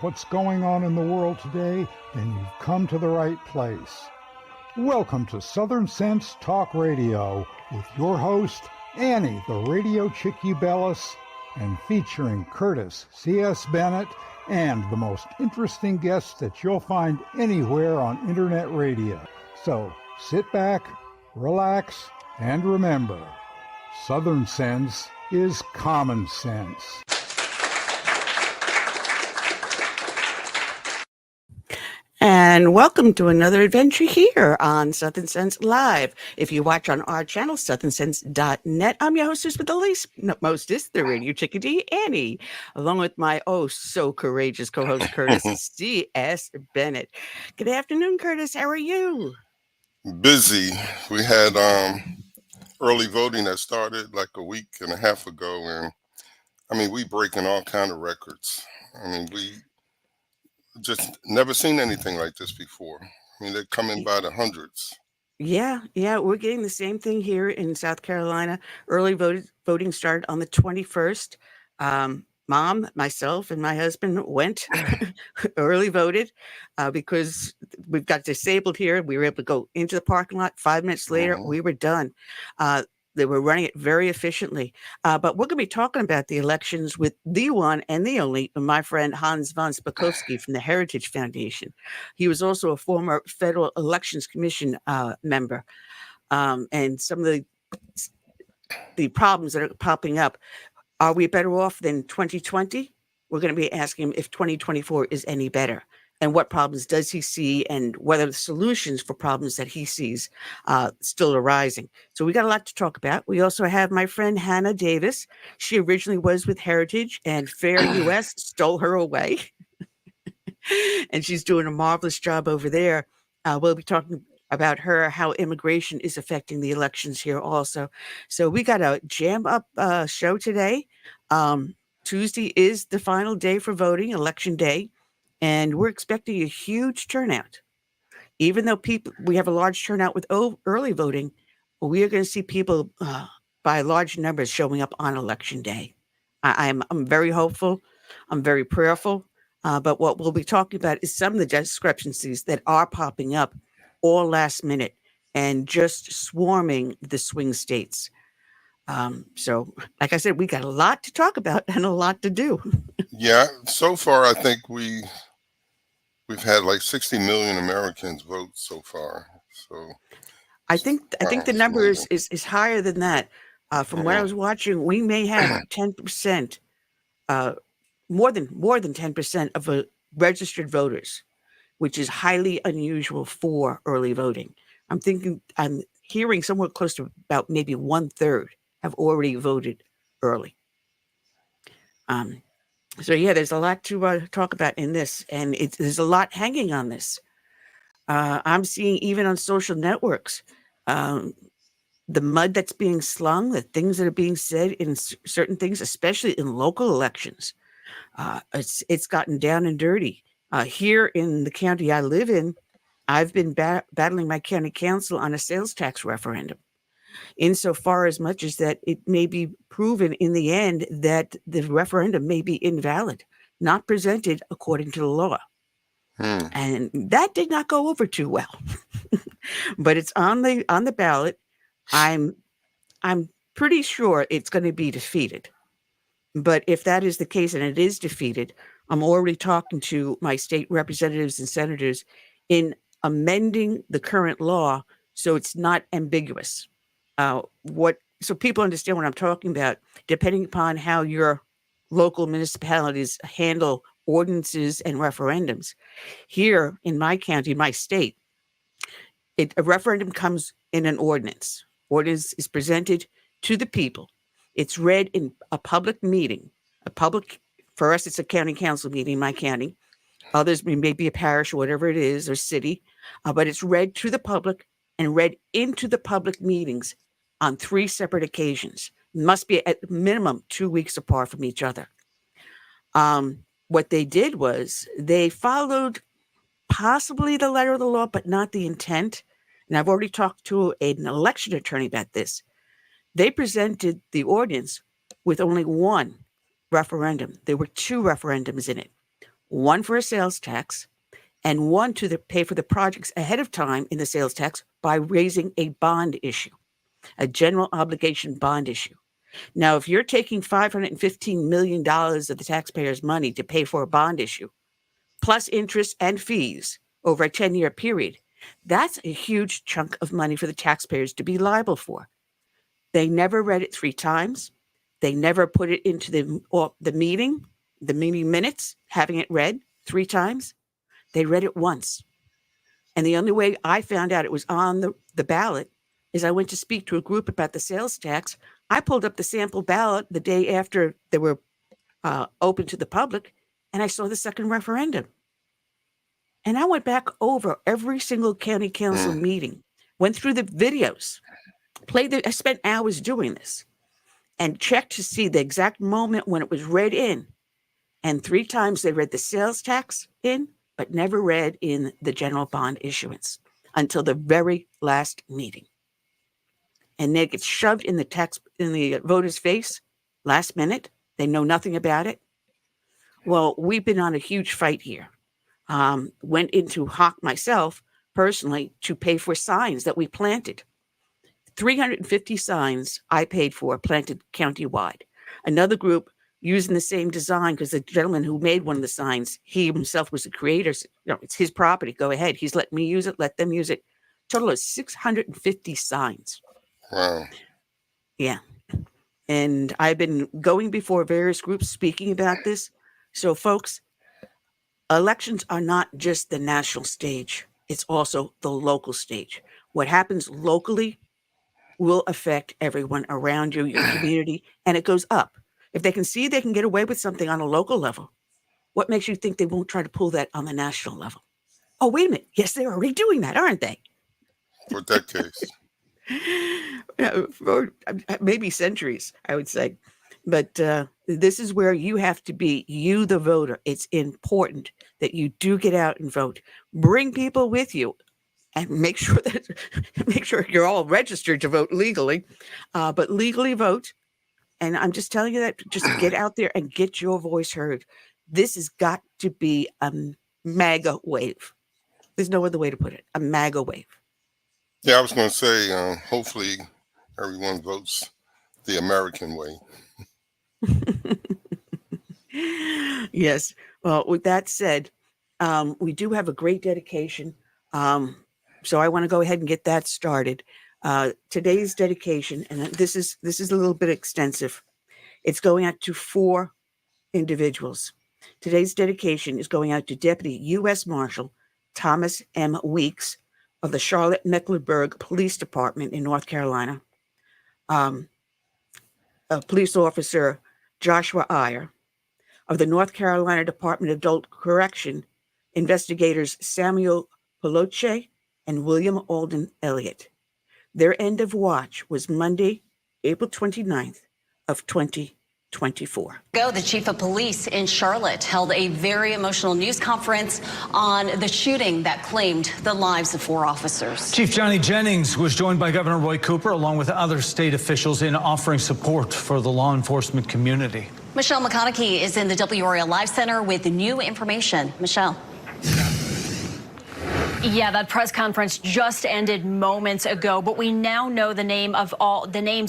what's going on in the world today, then you've come to the right place. Welcome to Southern Sense Talk Radio with your host, Annie, the Radio Chick-A-Dee, and featuring Curtis C.S. Bennett and the most interesting guests that you'll find anywhere on Internet radio. So sit back, relax, and remember, Southern Sense is common sense. And welcome to another adventure here on Southern Sense Live. If you watch on our channel, southernsense.net, I'm your hostess with the least mostest, the Radio Chick-A-Dee, Annie, along with my so courageous co-host, Curtis C.S. Bennett. Good afternoon, Curtis. How are you? Busy. We had early voting that started like a week and a half ago, and we breaking all kind of records. We just never seen anything like this before. They're coming by the hundreds. Yeah, we're getting the same thing here in South Carolina. Early voting started on the 21st. Mom, myself, and my husband went early voted because we've got disabled here. We were able to go into the parking lot. 5 minutes later, we were done. They were running it very efficiently. But we're going to be talking about the elections with the one and the only, my friend Hans von Spakovsky from the Heritage Foundation. He was also a former Federal Elections Commission member. And some of the problems that are popping up. Are we better off than 2020? We're going to be asking him if 2024 is any better. And what problems does he see, and whether the solutions for problems that he sees still arising. So we got a lot to talk about. We also have my friend Hannah Davis. She originally was with Heritage, and Fair US stole her away. And she's doing a marvelous job over there. We'll be talking about her, how immigration is affecting the elections here also. So we got a jam up show today. Tuesday is the final day for voting, election day. And we're expecting a huge turnout. Even though we have a large turnout with early voting, we are going to see people by large numbers showing up on election day. I'm very hopeful. I'm very prayerful. But what we'll be talking about is some of the discrepancies that are popping up all last minute and just swarming the swing states. So, like I said, we got a lot to talk about and a lot to do. Yeah, so far I think we've had like 60 million Americans vote so far. So I think the number is higher than that. From what I was watching, we may have 10%, more than 10% of registered voters, which is highly unusual for early voting. I'm hearing somewhere close to about maybe 1/3 have already voted early. So yeah, there's a lot to talk about in this, and there's a lot hanging on this. I'm seeing even on social networks, the mud that's being slung, the things that are being said in certain things, especially in local elections. It's gotten down and dirty. Here in the county I live in, I've been battling my county council on a sales tax referendum, insofar as much as that it may be proven in the end that the referendum may be invalid, not presented according to the law. And that did not go over too well. But it's on the ballot. I'm pretty sure it's going to be defeated. But if that is the case and it is defeated, I'm already talking to my state representatives and senators in amending the current law so it's not ambiguous. So people understand what I'm talking about, depending upon how your local municipalities handle ordinances and referendums. Here in my county, my state, a referendum comes in an ordinance. Ordinance is presented to the people. It's read in a public meeting. For us, it's a county council meeting in my county. Others may be a parish or whatever it is, or city, but it's read to the public and read into the public meetings on 3 separate occasions. Must be at minimum 2 weeks apart from each other. What they did was they followed possibly the letter of the law, but not the intent. And I've already talked to an election attorney about this. They presented the ordinance with only one referendum. There were 2 referendums in it. one for a sales tax, and one to pay for the projects ahead of time in the sales tax by raising a bond issue, a general obligation bond issue. Now, if you're taking $515 million of the taxpayers' money to pay for a bond issue, plus interest and fees over a 10-year period, that's a huge chunk of money for the taxpayers to be liable for. They never read it 3 times. They never put it into the meeting minutes, having it read 3 times. They read it once. And the only way I found out it was on the ballot is I went to speak to a group about the sales tax. I pulled up the sample ballot the day after they were open to the public, and I saw the second referendum. And I went back over every single county council meeting, went through the videos, I spent hours doing this, and checked to see the exact moment when it was read in. And 3 times they read the sales tax in, but never read in the general bond issuance until the very last meeting. And then it gets shoved in the voters' face last minute. They know nothing about it. Well, we've been on a huge fight here. Went into Hawk myself personally to pay for signs that we planted. 350 signs I paid for, planted countywide. Another group using the same design, because the gentleman who made one of the signs, he himself was the creator. It's his property. Go ahead. He's letting me use it. Let them use it. Total of 650 signs. Wow. Yeah. And I've been going before various groups speaking about this. So, folks, elections are not just the national stage. It's also the local stage. What happens locally will affect everyone around you, your community, and it goes up. If they can see they can get away with something on a local level, what makes you think they won't try to pull that on the national level? Oh, wait a minute. Yes, they're already doing that, aren't they? For decades. For maybe centuries, I would say. But this is where you have to be, you the voter. It's important that you do get out and vote. Bring people with you. And make sure you're all registered to vote legally, but legally vote. And I'm just telling you that, just get out there and get your voice heard. This has got to be a MAGA wave. There's no other way to put it. A MAGA wave. Yeah, I was going to say, hopefully everyone votes the American way. Yes. Well, with that said, we do have a great dedication. So I want to go ahead and get that started. Today's dedication, and this is a little bit extensive. It's going out to 4 individuals. Today's dedication is going out to Deputy U.S. Marshal Thomas M. Weeks of the Charlotte-Mecklenburg Police Department in North Carolina. Police Officer Joshua Eyer of the North Carolina Department of Adult Correction, investigators Samuel Poloche and William Alden Elliott. Their end of watch was Monday, April 29th of 2024. The chief of police in Charlotte held a very emotional news conference on the shooting that claimed the lives of 4 officers. Chief Johnny Jennings was joined by Governor Roy Cooper along with other state officials in offering support for the law enforcement community. Michelle McConaughey is in the WRAL Live Center with new information. Michelle. Yeah, that press conference just ended moments ago, but we now know the names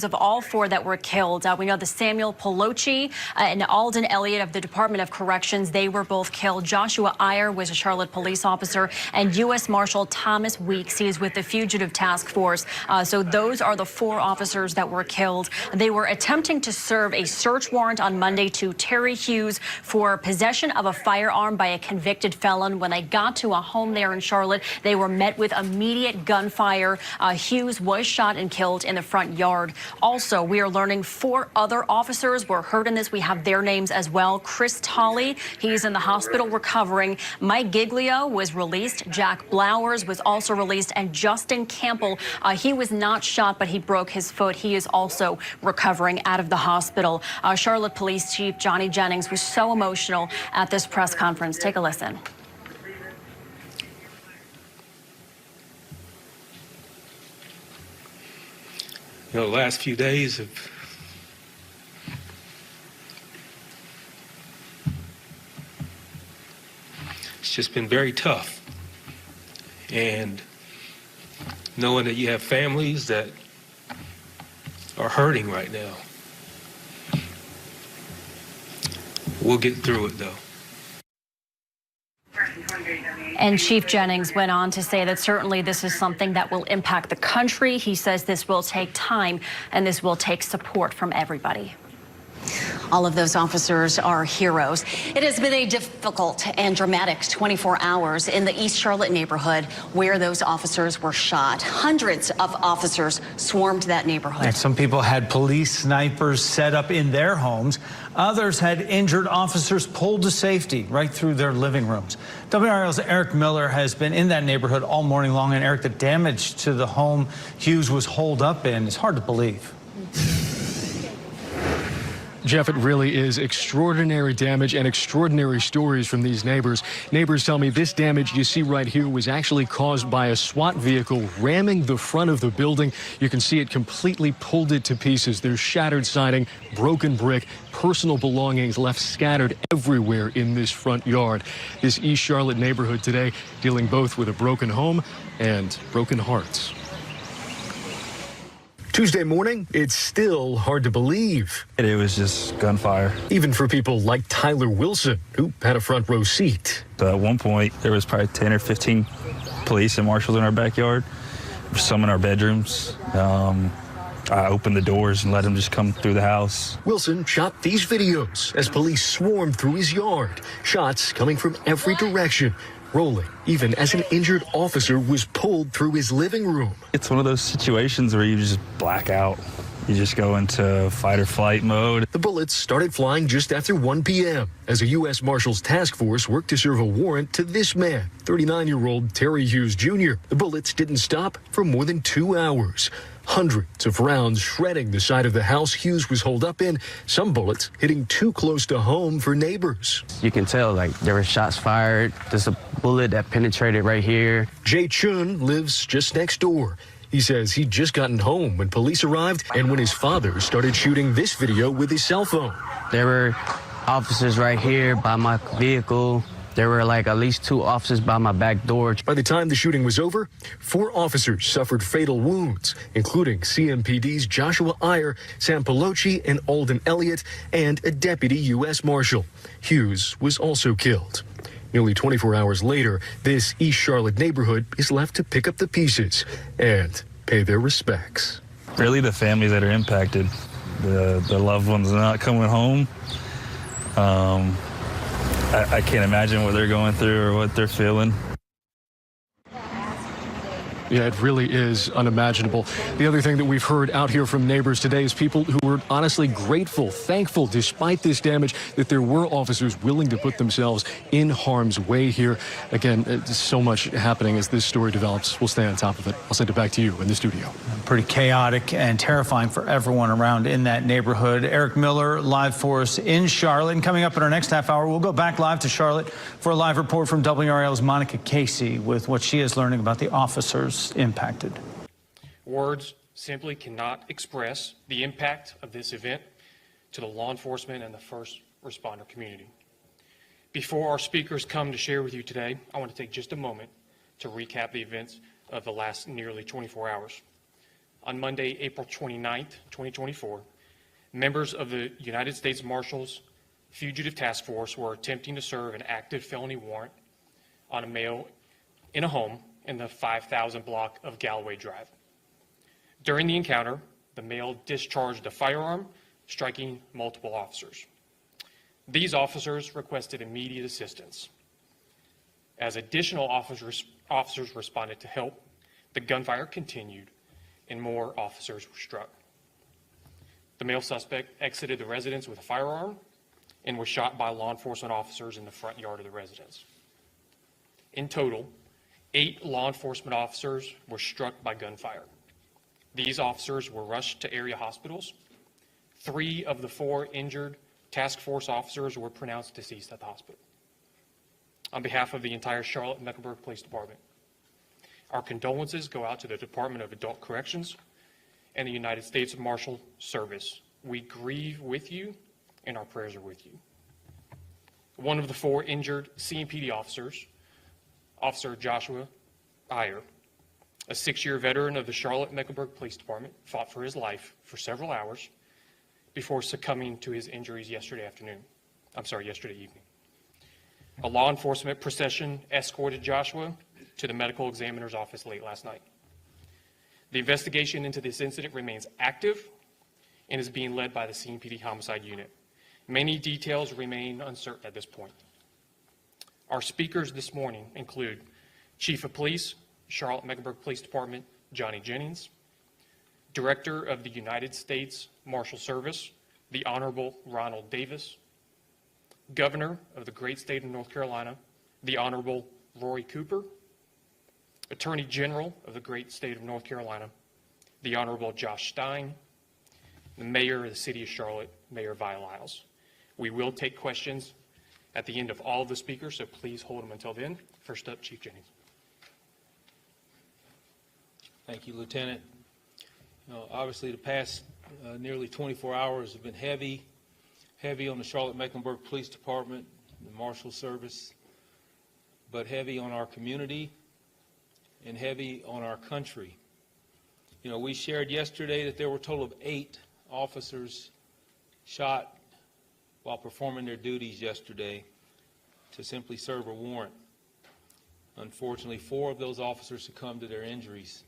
of all 4 that were killed. We know the Samuel Poloche and Alden Elliott of the Department of Corrections. They were both killed. Joshua Eyer was a Charlotte police officer, and U.S. Marshal Thomas Weeks, he is with the Fugitive Task Force. So those are the 4 officers that were killed. They were attempting to serve a search warrant on Monday to Terry Hughes for possession of a firearm by a convicted felon. When they got to a home there in Charlotte, they were met with immediate gunfire. Hughes was shot and killed in the front yard. Also, we are learning 4 other officers were hurt in this. We have their names as well. Chris Tolley, he's in the hospital recovering. Mike Giglio was released. Jack Blowers was also released. And Justin Campbell, he was not shot, but he broke his foot. He is also recovering out of the hospital. Charlotte Police Chief Johnny Jennings was so emotional at this press conference. Take a listen. The last few days have it's just been very tough. And knowing that you have families that are hurting right now. We'll get through it, though. And Chief Jennings went on to say that certainly this is something that will impact the country. He says this will take time and this will take support from everybody. All of those officers are heroes. It has been a difficult and dramatic 24 hours in the East Charlotte neighborhood where those officers were shot. Hundreds of officers swarmed that neighborhood. And some people had police snipers set up in their homes. Others had injured officers pulled to safety right through their living rooms. WRL's Eric Miller has been in that neighborhood all morning long. And Eric, the damage to the home Hughes was holed up in is hard to believe. Jeff, it really is extraordinary damage and extraordinary stories from these neighbors. Neighbors tell me this damage you see right here was actually caused by a SWAT vehicle ramming the front of the building. You can see it completely pulled it to pieces. There's shattered siding, broken brick, personal belongings left scattered everywhere in this front yard. This East Charlotte neighborhood today dealing both with a broken home and broken hearts. Tuesday morning, it's still hard to believe. It was just gunfire. Even for people like Tyler Wilson, who had a front row seat. At one point, there was probably 10 or 15 police and marshals in our backyard, some in our bedrooms. I opened the doors and let them just come through the house. Wilson shot these videos as police swarmed through his yard. Shots coming from every direction, rolling even as an injured officer was pulled through his living room. It's one of those situations where you just black out. You just go into fight or flight mode. The bullets started flying just after 1 p.m. as a U.S. Marshal's task force worked to serve a warrant to this man, 39-year-old Terry Hughes Jr. The bullets didn't stop for more than 2 hours. Hundreds of rounds shredding the side of the house Hughes was holed up in, some bullets hitting too close to home for neighbors. You can tell, like, there were shots fired. There's a bullet that penetrated right here. Jay Chun lives just next door. He says he'd just gotten home when police arrived and when his father started shooting this video with his cell phone. There were officers right here by my vehicle. There were like at least 2 officers by my back door. By the time the shooting was over, 4 officers suffered fatal wounds, including CMPD's Joshua Eyer, Sam Poloche, and Alden Elliott, and a deputy U.S. Marshal. Hughes was also killed. Nearly 24 hours later, this East Charlotte neighborhood is left to pick up the pieces and pay their respects. Really, the families that are impacted, the loved ones not coming home. I can't imagine what they're going through or what they're feeling. Yeah, it really is unimaginable. The other thing that we've heard out here from neighbors today is people who were honestly grateful, thankful, despite this damage, that there were officers willing to put themselves in harm's way here. Again, so much happening as this story develops. We'll stay on top of it. I'll send it back to you in the studio. Pretty chaotic and terrifying for everyone around in that neighborhood. Eric Miller, live for us in Charlotte. And coming up in our next half hour, we'll go back live to Charlotte for a live report from WRL's Monica Casey with what she is learning about the officers impacted. Words simply cannot express the impact of this event to the law enforcement and the first responder community. Before our speakers come to share with you today, I want to take just a moment to recap the events of the last nearly 24 hours. On Monday, April 29th, 2024, members of the United States Marshal's Fugitive Task Force were attempting to serve an active felony warrant on a male in a home in the 5,000 block of Galloway Drive. During the encounter, the male discharged a firearm, striking multiple officers. These officers requested immediate assistance. As additional officers responded to help, the gunfire continued and more officers were struck. The male suspect exited the residence with a firearm and was shot by law enforcement officers in the front yard of the residence. In total, 8 law enforcement officers were struck by gunfire. These officers were rushed to area hospitals. 3 of the 4 injured task force officers were pronounced deceased at the hospital. On behalf of the entire Charlotte-Mecklenburg Police Department, our condolences go out to the Department of Adult Corrections and the United States Marshal Service. We grieve with you, and our prayers are with you. One of the 4 injured CMPD officers, Officer Joshua Eyer, a 6-year veteran of the Charlotte-Mecklenburg Police Department, fought for his life for several hours before succumbing to his injuries yesterday evening. A law enforcement procession escorted Joshua to the medical examiner's office late last night. The investigation into this incident remains active and is being led by the CMPD Homicide Unit. Many details remain uncertain at this point. Our speakers this morning include Chief of Police, Charlotte-Mecklenburg Police Department, Johnny Jennings, Director of the United States Marshal Service, the Honorable Ronald Davis, Governor of the great state of North Carolina, the Honorable Roy Cooper, Attorney General of the great state of North Carolina, the Honorable Josh Stein, the Mayor of the City of Charlotte, Mayor Vi Lyles. We will take questions at the end of all of the speakers, so please hold them until then. First up, Chief Jennings. Thank you, Lieutenant. Obviously, the past nearly 24 hours have been heavy on the Charlotte-Mecklenburg Police Department, the Marshal Service, but heavy on our community and heavy on our country. We shared yesterday that there were a total of 8 officers shot while performing their duties yesterday to simply serve a warrant. Unfortunately, 4 of those officers succumbed to their injuries.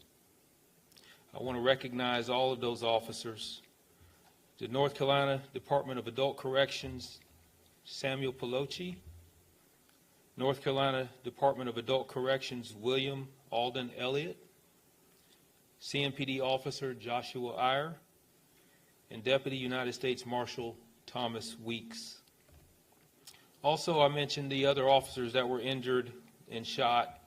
I want to recognize all of those officers. The North Carolina Department of Adult Corrections, Samuel Poloche. North Carolina Department of Adult Corrections, William Alden Elliott. CMPD Officer Joshua Eyer. And Deputy United States Marshal Thomas Weeks. Also, I mentioned the other officers that were injured and shot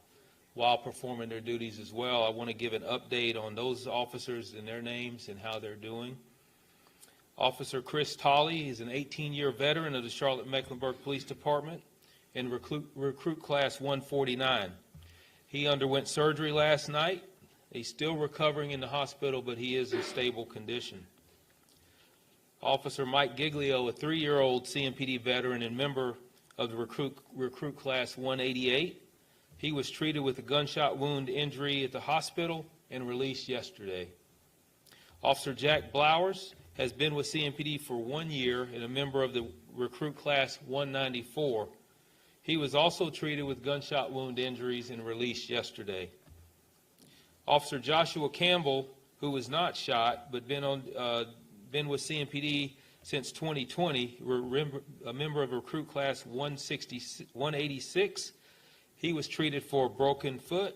while performing their duties as well. I want to give an update on those officers and their names and how they're doing. Officer Chris Tolley is an 18-year veteran of the Charlotte-Mecklenburg Police Department in recruit class 149. He underwent surgery last night. He's still recovering in the hospital, but he is in stable condition. Officer Mike Giglio, a 3-year-old CMPD veteran and member of the recruit class 188. He was treated with a gunshot wound injury at the hospital and released yesterday. Officer Jack Blowers has been with CMPD for 1 year and a member of the recruit class 194. He was also treated with gunshot wound injuries and released yesterday. Officer Joshua Campbell, who was not shot but been with CMPD since 2020, a member of recruit class 186. He was treated for a broken foot,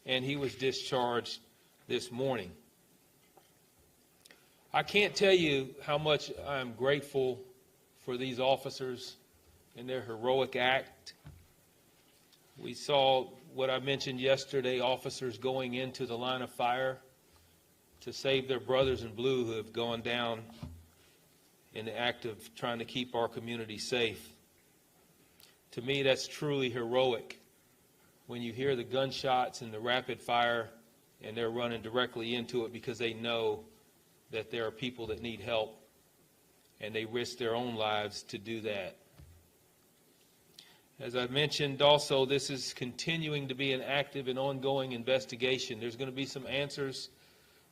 and he was discharged this morning. I can't tell you how much I'm grateful for these officers and their heroic act. We saw what I mentioned yesterday, officers going into the line of fire to save their brothers in blue who have gone down in the act of trying to keep our community safe. To me, that's truly heroic. When you hear the gunshots and the rapid fire and they're running directly into it because they know that there are people that need help and they risk their own lives to do that. As I mentioned also, this is continuing to be an active and ongoing investigation. There's going to be some answers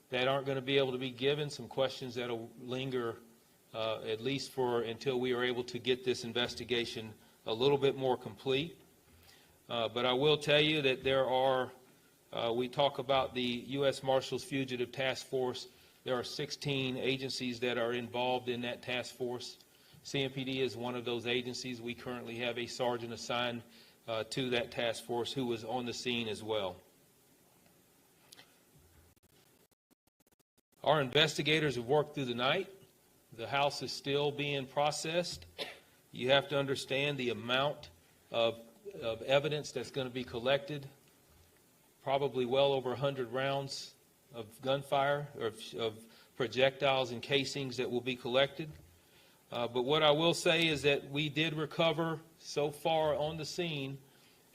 that aren't going to be able to be given, some questions that will linger at least until we are able to get this investigation a little bit more complete. But I will tell you that there are, we talk about the U.S. Marshal's Fugitive Task Force. There are 16 agencies that are involved in that task force. CMPD is one of those agencies. We currently have a sergeant assigned to that task force who was on the scene as well. Our investigators have worked through the night. The house is still being processed. You have to understand the amount of evidence that's going to be collected, probably well over 100 rounds of gunfire or of projectiles and casings that will be collected. But what I will say is that we did recover so far on the scene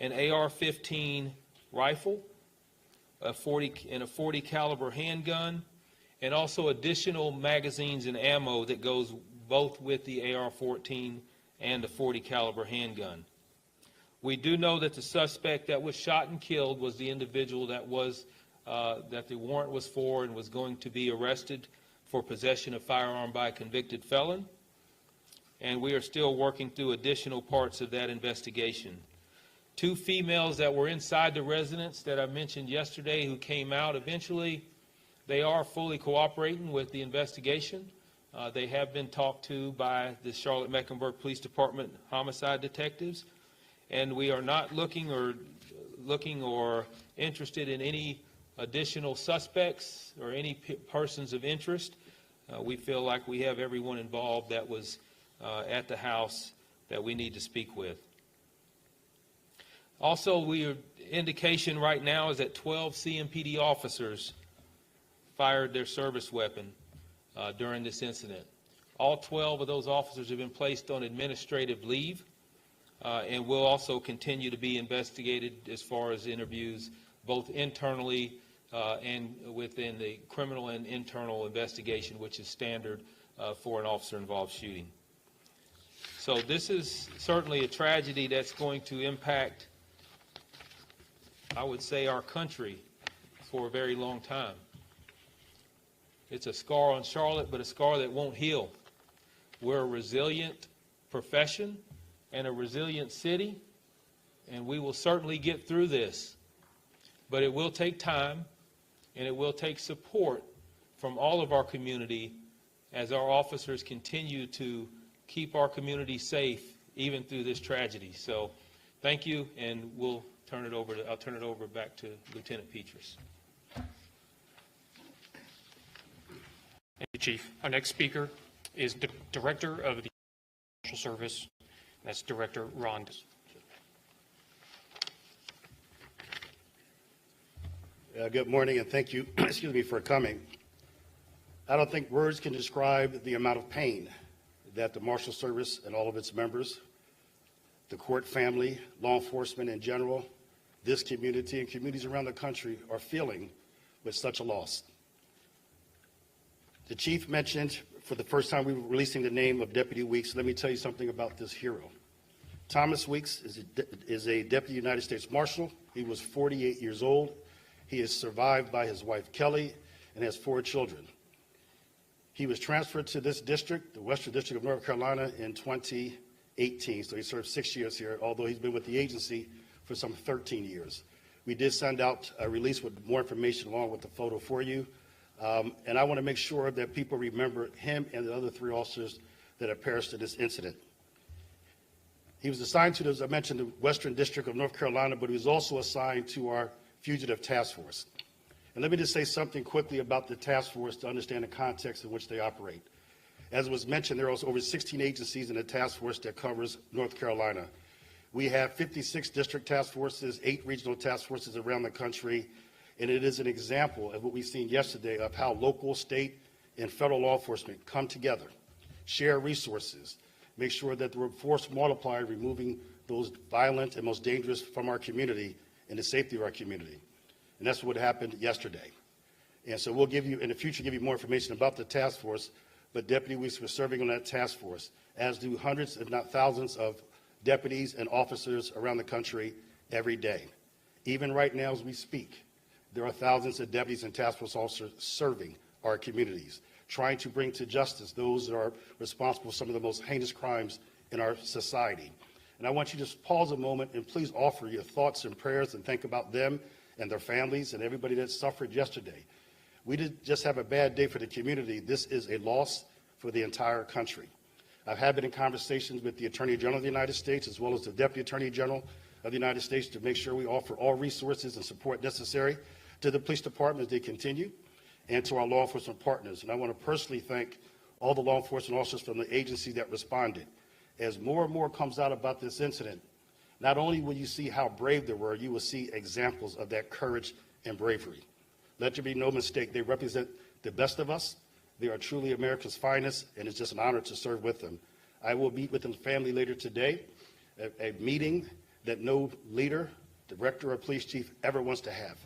an AR-15 rifle, a 40 caliber handgun, and also additional magazines and ammo that goes both with the AR-14 and a .40 caliber handgun. We do know that the suspect that was shot and killed was the individual that the warrant was for and was going to be arrested for possession of firearm by a convicted felon. And we are still working through additional parts of that investigation. 2 females that were inside the residence that I mentioned yesterday who came out eventually, they are fully cooperating with the investigation. They have been talked to by the Charlotte-Mecklenburg Police Department homicide detectives, and we are not looking or interested in any additional suspects or any persons of interest. We feel like we have everyone involved that was at the house that we need to speak with. Also, indication right now is that 12 CMPD officers fired their service weapon during this incident. All 12 of those officers have been placed on administrative leave and will also continue to be investigated as far as interviews, both internally and within the criminal and internal investigation, which is standard for an officer-involved shooting. So this is certainly a tragedy that's going to impact, I would say, our country for a very long time. It's a scar on Charlotte, but a scar that won't heal. We're a resilient profession and a resilient city, and we will certainly get through this. But it will take time, and it will take support from all of our community as our officers continue to keep our community safe even through this tragedy. So thank you, and I'll turn it over back to Lieutenant Petrus. Thank you, Chief. Our next speaker is the Director of the Marshal Service. That's Director Ron. Good morning, and thank you, excuse me, for coming. I don't think words can describe the amount of pain that the Marshal Service and all of its members, the court family, law enforcement in general, this community and communities around the country are feeling with such a loss. The Chief mentioned for the first time we were releasing the name of Deputy Weeks. Let me tell you something about this hero. Thomas Weeks is a Deputy United States Marshal. He was 48 years old. He is survived by his wife, Kelly, and has 4 children. He was transferred to this district, the Western District of North Carolina, in 2018. So he served 6 years here, although he's been with the agency for some 13 years. We did send out a release with more information along with the photo for you. And I want to make sure that people remember him and the other 3 officers that have perished in this incident. He was assigned to, as I mentioned, the Western District of North Carolina, but he was also assigned to our Fugitive Task Force. And let me just say something quickly about the task force to understand the context in which they operate. As was mentioned, there are over 16 agencies in the task force that covers North Carolina. We have 56 district task forces, 8 regional task forces around the country, and it is an example of what we've seen yesterday of how local, state, and federal law enforcement come together, share resources, make sure that the force multiplier, removing those violent and most dangerous from our community and the safety of our community. And that's what happened yesterday. And so we'll give you, in the future, give you more information about the task force, but Deputy Weeks was serving on that task force, as do hundreds, if not thousands, of deputies and officers around the country every day. Even right now as we speak, there are thousands of deputies and task force officers serving our communities, trying to bring to justice those that are responsible for some of the most heinous crimes in our society. And I want you to just pause a moment and please offer your thoughts and prayers and think about them and their families and everybody that suffered yesterday. We didn't just have a bad day for the community. This is a loss for the entire country. I've been in conversations with the Attorney General of the United States as well as the Deputy Attorney General of the United States to make sure we offer all resources and support necessary to the police department as they continue and to our law enforcement partners. And I want to personally thank all the law enforcement officers from the agency that responded. As more and more comes out about this incident, not only will you see how brave they were, you will see examples of that courage and bravery. Let there be no mistake, they represent the best of us. They are truly America's finest, and it's just an honor to serve with them. I will meet with the family later today, a meeting that no leader, director, or police chief ever wants to have.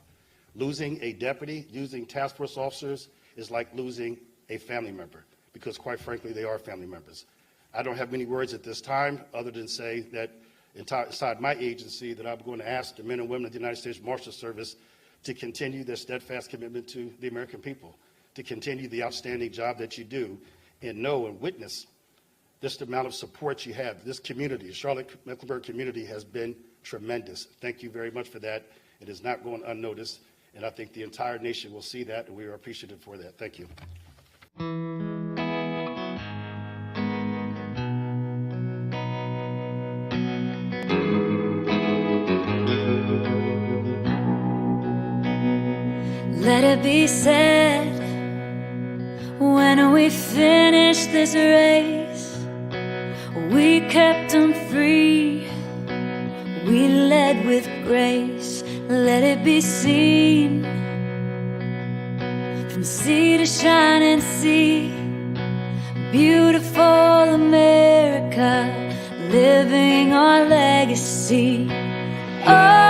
Losing a deputy, losing task force officers is like losing a family member, because quite frankly, they are family members. I don't have many words at this time other than say that inside my agency that I'm going to ask the men and women of the United States Marshal Service to continue their steadfast commitment to the American people, to continue the outstanding job that you do, and know and witness just the amount of support you have. This community, the Charlotte-Mecklenburg community, has been tremendous. Thank you very much for that. It is not going unnoticed, and I think the entire nation will see that, and we are appreciative for that. Thank you. Let it be said, when we finish this race, we kept them free, we led with grace. Let it be seen, from sea to shining sea, beautiful America, living our legacy. Oh,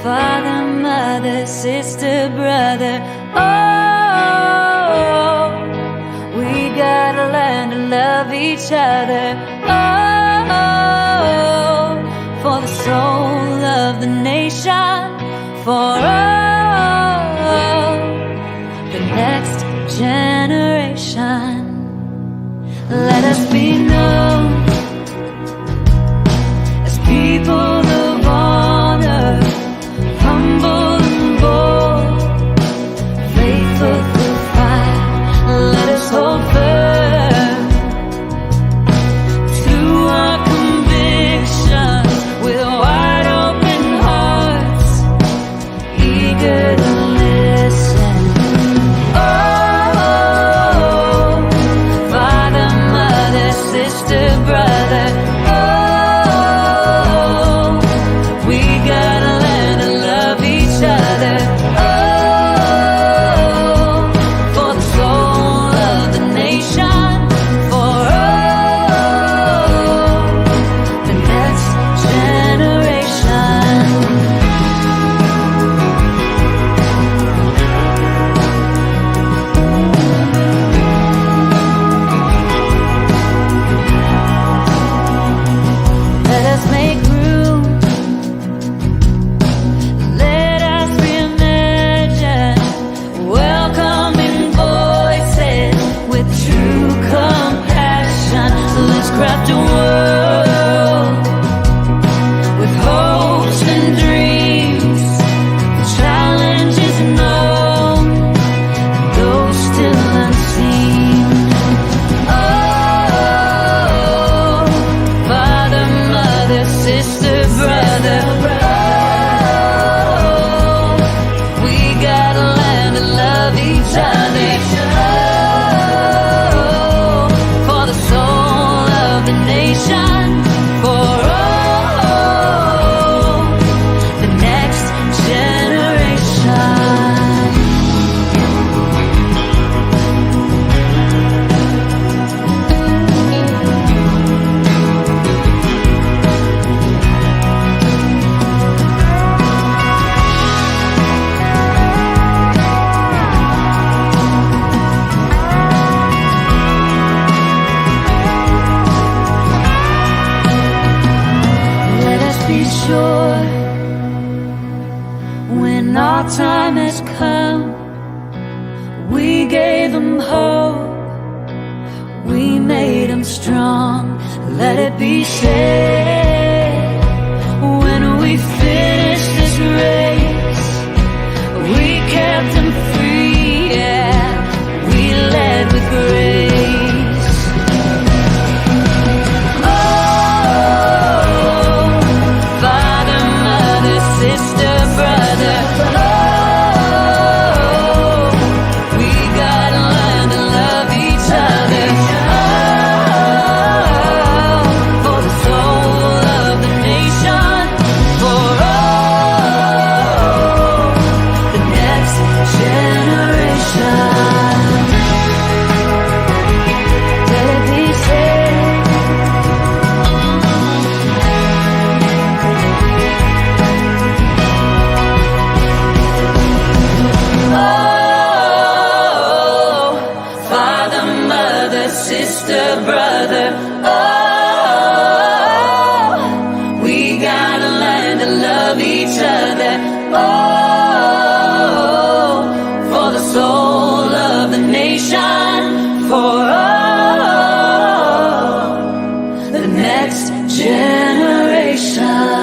father, mother, sister, brother, oh, we gotta learn to love each other. Oh, for the soul of the nation, for the next generation. Let us be known as people of honor, humble and bold, faithful through fire. Let us hold firm to our convictions with wide open hearts, eager to listen. Oh, father, mother, sister, brother, oh, we gotta learn to love each other. Oh, for the soul of the nation, for the next generation. Let us make room. Let us reimagine, welcoming voices with true compassion. Let's craft a world with hopes and dreams, challenges known, those still unseen. Oh, father, mother, sister, brother, oh, we gotta learn to love each other. Oh, for the soul of the nation, for the next generation. Let us be sure, when our time has come, we gave them hope, we made them strong. Let it be said, when we finish this race, we kept them free, yeah, we led with grace. Oh, father, mother, sister, brother, oh, we gotta learn to love each other. Oh, for the soul generation.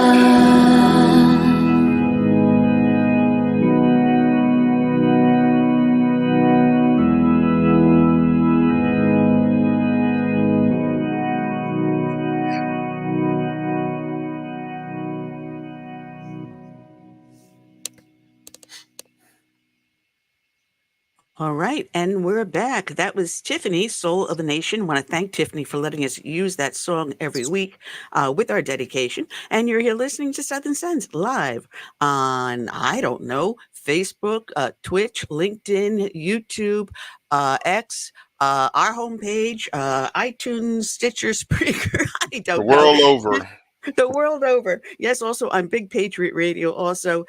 All right, and we're back. That was Tiffany, Soul of the Nation. Want to thank Tiffany for letting us use that song every week with our dedication. And you're here listening to Southern Sense live on, I don't know, Facebook, Twitch, LinkedIn, YouTube, X, our homepage, iTunes, Stitcher, Spreaker. I don't know. The world over. The world over. Yes, also on Big Patriot Radio also.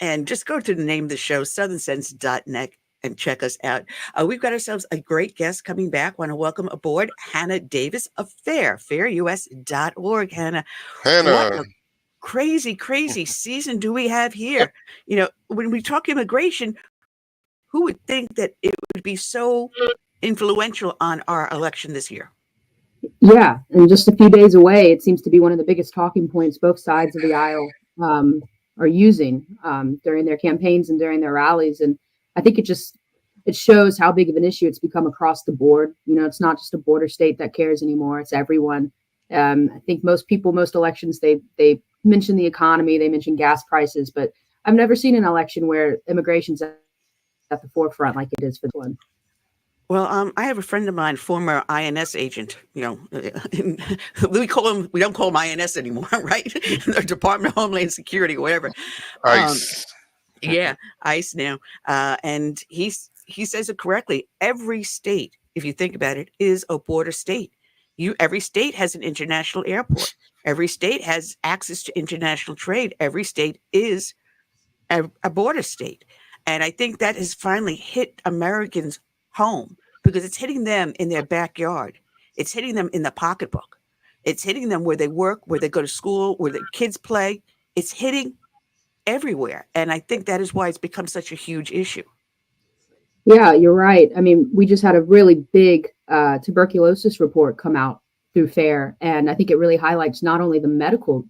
And just go to the name of the show, southernsense.net, and check us out. We've got ourselves a great guest coming back. Want to welcome aboard Hannah Davis of FAIR, fairus.org. Hannah, what a crazy, crazy season do we have here? You know, when we talk immigration, who would think that it would be so influential on our election this year? Yeah, and just a few days away, it seems to be one of the biggest talking points both sides of the aisle are using during their campaigns and during their rallies. And I think it shows how big of an issue it's become across the board. You know, it's not just a border state that cares anymore. It's everyone. I think most elections, they mention the economy, they mention gas prices, but I've never seen an election where immigration's at the forefront like it is for this one. Well, I have a friend of mine, former INS agent. You know, we don't call him INS anymore, right? The Department of Homeland Security, whatever. ICE. Yeah, ICE now. And he says it correctly. Every state, if you think about it, is a border state. Every state has an international airport. Every state has access to international trade. Every state is a border state. And I think that has finally hit Americans home, because it's hitting them in their backyard. It's hitting them in the pocketbook. It's hitting them where they work, where they go to school, where their kids play. It's hitting everywhere. And I think that is why it's become such a huge issue. Yeah, you're right. I mean, we just had a really big tuberculosis report come out through FAIR. And I think it really highlights not only the medical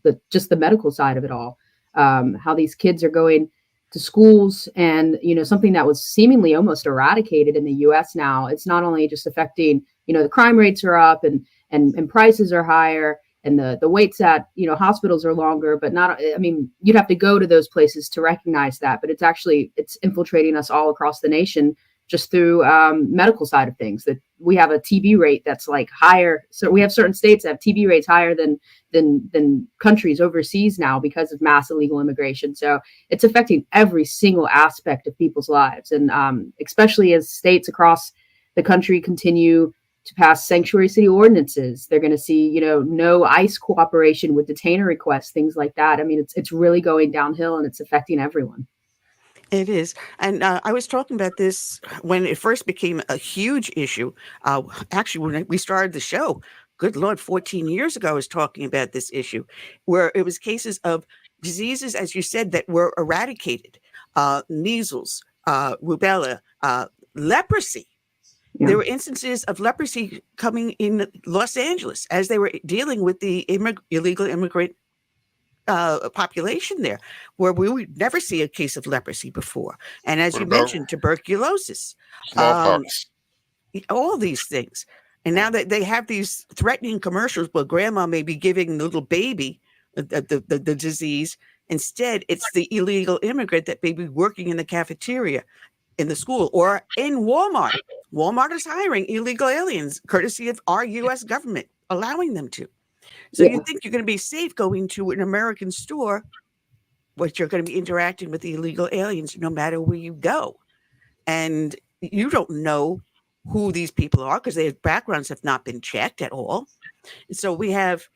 side of it all, how these kids are going to schools, and, you know, something that was seemingly almost eradicated in the US now. It's not only just affecting, you know, the crime rates are up and prices are higher, and the waits at, you know, hospitals are longer, but you'd have to go to those places to recognize that, but it's infiltrating us all across the nation just through medical side of things. That we have a TB rate that's like higher. So we have certain states that have TB rates higher than countries overseas now because of mass illegal immigration. So it's affecting every single aspect of people's lives. And especially as states across the country continue to pass sanctuary city ordinances, they're going to see, you know, no ICE cooperation with detainer requests, things like that. I mean, it's really going downhill, and it's affecting everyone. It is. And I was talking about this when it first became a huge issue. Actually, when we started the show, good Lord, 14 years ago, I was talking about this issue, where it was cases of diseases, as you said, that were eradicated. Measles, rubella, leprosy. Yeah. There were instances of leprosy coming in Los Angeles as they were dealing with the illegal immigrant population there, where we would never see a case of leprosy before. And as you mentioned, tuberculosis, smallpox, all these things. And now that they have these threatening commercials where grandma may be giving the little baby the disease, instead it's the illegal immigrant that may be working in the cafeteria in the school or in Walmart. Walmart is hiring illegal aliens, courtesy of our U.S. government, allowing them to. So you think you're going to be safe going to an American store, but you're going to be interacting with the illegal aliens no matter where you go. And you don't know who these people are because their backgrounds have not been checked at all. So we have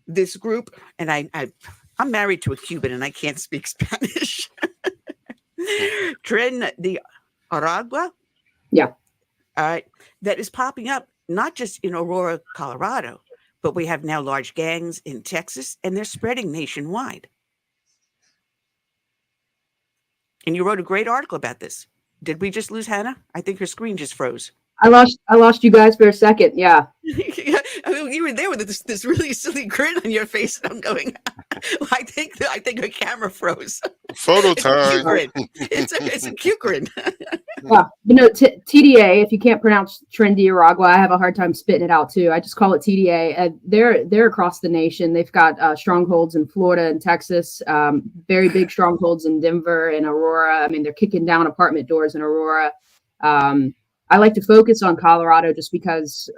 this group, and I'm married to a Cuban and I can't speak Spanish. Tren de Aragua. Yeah. All right. That is popping up not just in Aurora, Colorado, but we have now large gangs in Texas, and they're spreading nationwide. And you wrote a great article about this. Did we just lose Hannah? I think her screen just froze. I lost you guys for a second. Yeah. I mean, you were there with this really silly grin on your face, and I'm going, I think her camera froze. Photo It's a cute time. grin. It's a cute grin. Yeah, TDA. If you can't pronounce Trinidad, I have a hard time spitting it out too. I just call it TDA. They're across the nation. They've got strongholds in Florida and Texas. Very big strongholds in Denver and Aurora. I mean, they're kicking down apartment doors in Aurora. I like to focus on Colorado just because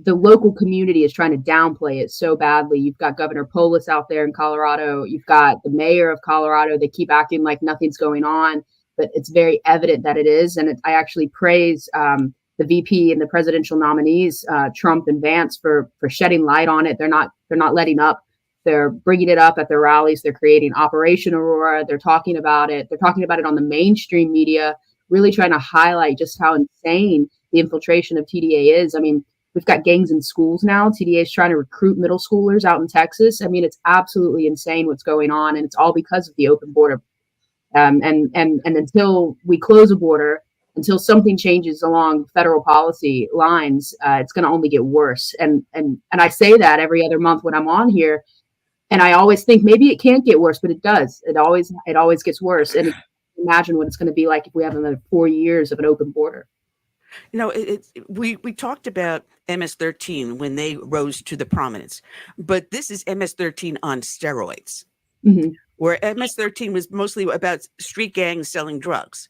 the local community is trying to downplay it so badly. You've got Governor Poloche out there in Colorado. You've got the mayor of Colorado. They keep acting like nothing's going on, but it's very evident that it is. And I actually praise the VP and the presidential nominees, Trump and Vance, for shedding light on it. They're not letting up. They're bringing it up at their rallies. They're creating Operation Aurora. They're talking about it. They're talking about it on the mainstream media, really trying to highlight just how insane the infiltration of TDA is. I mean, we've got gangs in schools now. TDA is trying to recruit middle schoolers out in Texas. I mean, it's absolutely insane what's going on, and it's all because of the open border. And until we close a border, until something changes along federal policy lines, it's going to only get worse. And I say that every other month when I'm on here, and I always think maybe it can't get worse, but it does. It always gets worse. And imagine what it's going to be like if we have another 4 years of an open border. You know, we talked about MS-13 when they rose to the prominence, but this is MS-13 on steroids, where MS-13 was mostly about street gangs selling drugs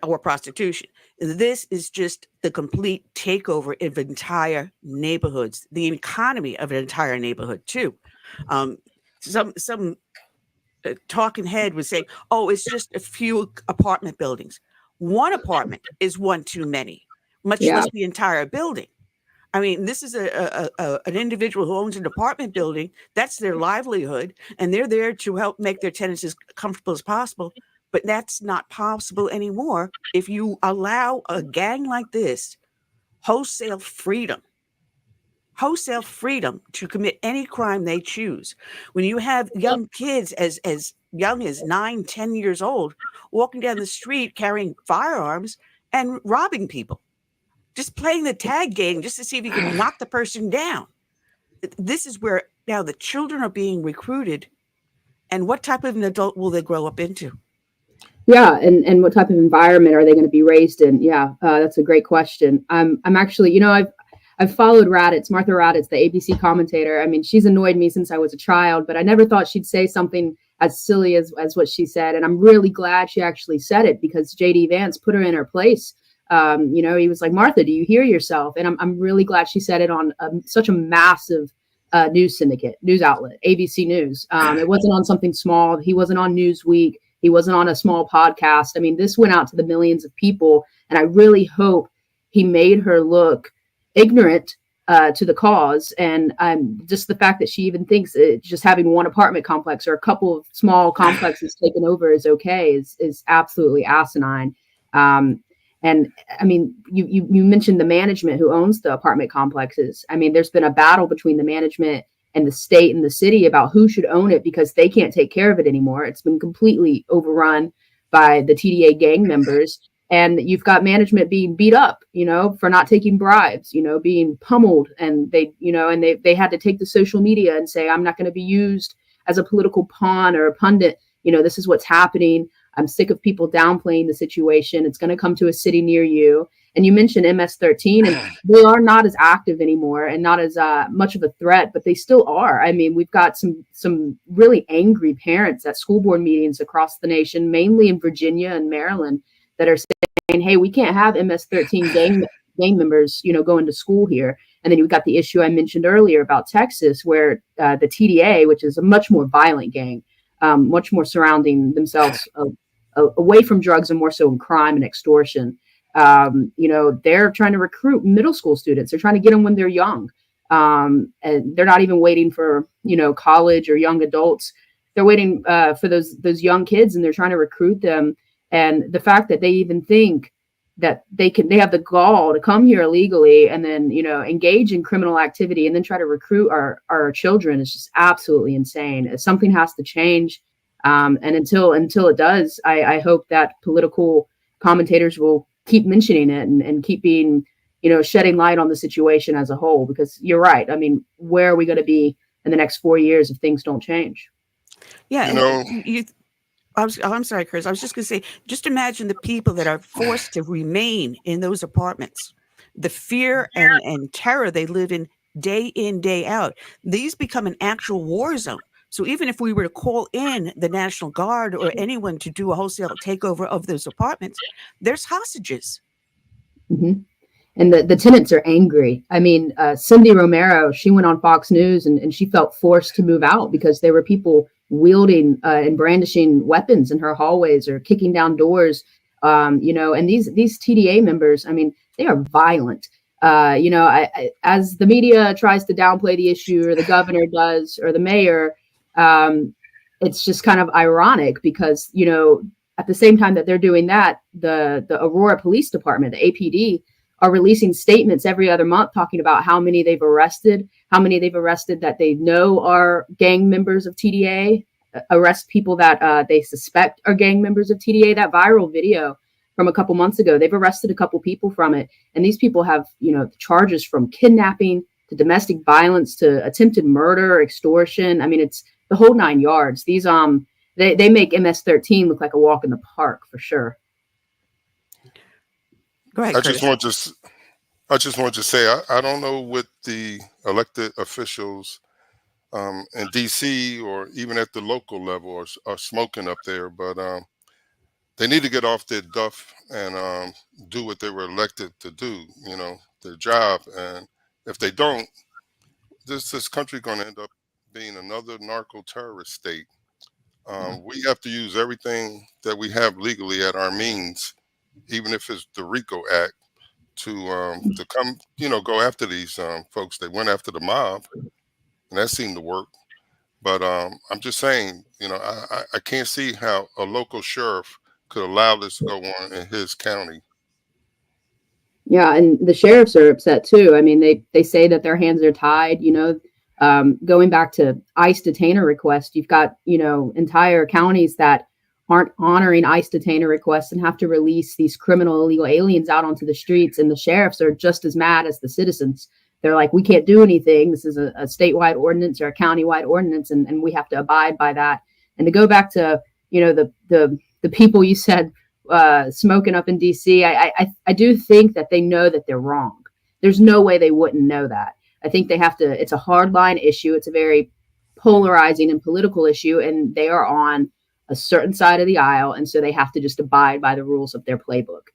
or prostitution. This is just the complete takeover of entire neighborhoods, the economy of an entire neighborhood too. Some talking head was saying, "Oh, it's just a few apartment buildings." One apartment is one too many, much less the entire building. I mean, this is an individual who owns an apartment building. That's their livelihood, and they're there to help make their tenants as comfortable as possible. But that's not possible anymore if you allow a gang like this wholesale freedom to commit any crime they choose. When you have young kids as young as 9, 10 years old walking down the street carrying firearms and robbing people, just playing the tag game just to see if you can knock the person down. This is where now the children are being recruited, and what type of an adult will they grow up into? Yeah, and what type of environment are they going to be raised in? Yeah, that's a great question. I'm actually, I've followed Raddatz, Martha Raddatz, the ABC commentator. I mean, she's annoyed me since I was a child, but I never thought she'd say something as silly as what she said. And I'm really glad she actually said it, because J.D. Vance put her in her place. He was like, "Martha, do you hear yourself?" And I'm really glad she said it on such a massive news outlet, ABC News. It wasn't on something small. He wasn't on Newsweek. He wasn't on a small podcast. I mean, this went out to the millions of people. And I really hope he made her look ignorant to the cause. And just the fact that she even thinks just having one apartment complex or a couple of small complexes taken over is okay is absolutely asinine. And I mean, you mentioned the management who owns the apartment complexes. I mean, there's been a battle between the management and the state and the city about who should own it, because they can't take care of it anymore. It's been completely overrun by the TDA gang members. And you've got management being beat up, for not taking bribes, being pummeled. And they had to take to social media and say, "I'm not going to be used as a political pawn or a pundit. This is what's happening. I'm sick of people downplaying the situation. It's going to come to a city near you." And you mentioned MS-13, and they are not as active anymore and not as much of a threat, but they still are. I mean, we've got some really angry parents at school board meetings across the nation, mainly in Virginia and Maryland, that are saying, "Hey, we can't have MS-13 gang members, going to school here." And then you've got the issue I mentioned earlier about Texas, where the TDA, which is a much more violent gang, much more surrounding themselves away from drugs and more so in crime and extortion. They're trying to recruit middle school students. They're trying to get them when they're young. And they're not even waiting for, college or young adults. They're waiting for those young kids, and they're trying to recruit them. And the fact that they even think that they have the gall to come here illegally and then, engage in criminal activity and then try to recruit our children is just absolutely insane. Something has to change. And until it does, I hope that political commentators will keep mentioning it and keep being shedding light on the situation as a whole, because you're right. I mean, where are we going to be in the next 4 years if things don't change? Yeah. I'm sorry, Chris. I was just going to say, just imagine the people that are forced to remain in those apartments, the fear and terror they live in, day out. These become an actual war zone. So even if we were to call in the National Guard or anyone to do a wholesale takeover of those apartments, there's hostages. Mm-hmm. And the tenants are angry. I mean, Cindy Romero, she went on Fox News and she felt forced to move out because there were people wielding and brandishing weapons in her hallways or kicking down doors. And these TDA members, I mean, they are violent. As the media tries to downplay the issue, or the governor does, or the mayor, it's just kind of ironic because, at the same time that they're doing that, the Aurora Police Department, the APD, are releasing statements every other month talking about how many they've arrested that they know are gang members of TDA, arrest people that they suspect are gang members of TDA. That viral video from a couple months ago, they've arrested a couple people from it. And these people have, charges from kidnapping to domestic violence to attempted murder, extortion. I mean, it's the whole 9 yards. These, they make MS-13 look like a walk in the park for sure. Go ahead, I just want to say, I don't know what the elected officials in DC or even at the local level are smoking up there, but they need to get off their duff and do what they were elected to do, their job. And if they don't, this country going to end up being another narco-terrorist state. We have to use everything that we have legally at our means, even if it's the RICO Act, to come, go after these folks. They went after the mob, and that seemed to work. But I'm just saying, I can't see how a local sheriff could allow this to go on in his county. Yeah, and the sheriffs are upset too. I mean, they say that their hands are tied. Going back to ICE detainer requests, you've got entire counties that aren't honoring ICE detainer requests and have to release these criminal illegal aliens out onto the streets. And the sheriffs are just as mad as the citizens. They're like, we can't do anything. This is a statewide ordinance or a countywide ordinance, and we have to abide by that. And to go back to, the people you said smoking up in DC, I do think that they know that they're wrong. There's no way they wouldn't know that. I think they have to, it's a hardline issue. It's a very polarizing and political issue, and they are on a certain side of the aisle. And so they have to just abide by the rules of their playbook.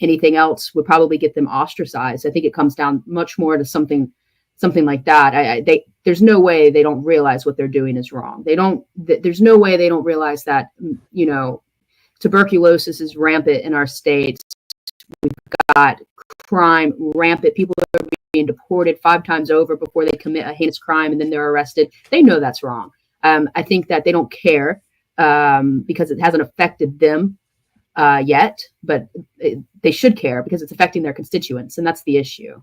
Anything else would probably get them ostracized. I think it comes down much more to something like that. There's no way they don't realize what they're doing is wrong. There's no way they don't realize that, tuberculosis is rampant in our states. We've got crime rampant. People are being deported 5 times over before they commit a heinous crime, and then they're arrested. They know that's wrong. I think that they don't care because it hasn't affected them yet, but they should care because it's affecting their constituents, and that's the issue.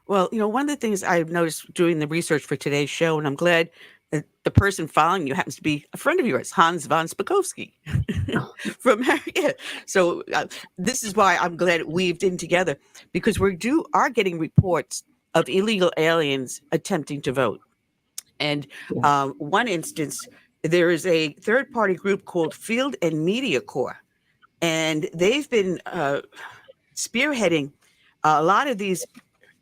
Well, one of the things I've noticed doing the research for today's show, and I'm glad that the person following you happens to be a friend of yours, Hans von Spakovsky from America. So this is why I'm glad it weaved in together, because we are getting reports of illegal aliens attempting to vote. And one instance, there is a third-party group called Field and Media Corps, and they've been spearheading a lot of these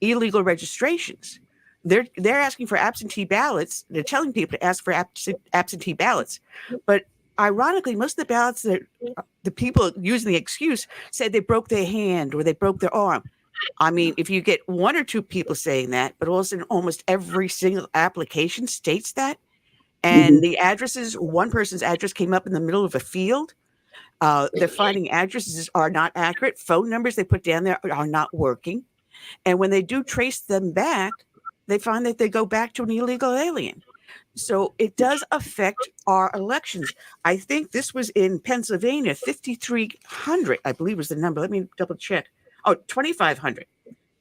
illegal registrations. They're asking for absentee ballots. They're telling people to ask for absentee ballots. But ironically, most of the ballots that the people using the excuse said they broke their hand or they broke their arm. I mean, if you get 1 or 2 people saying that, but also almost every single application states that, and the addresses, one person's address came up in the middle of a field. They're finding addresses are not accurate. Phone numbers they put down there are not working. And when they do trace them back, they find that they go back to an illegal alien. So it does affect our elections. I think this was in Pennsylvania, 5,300, I believe was the number. Let me double check. Oh, 2,500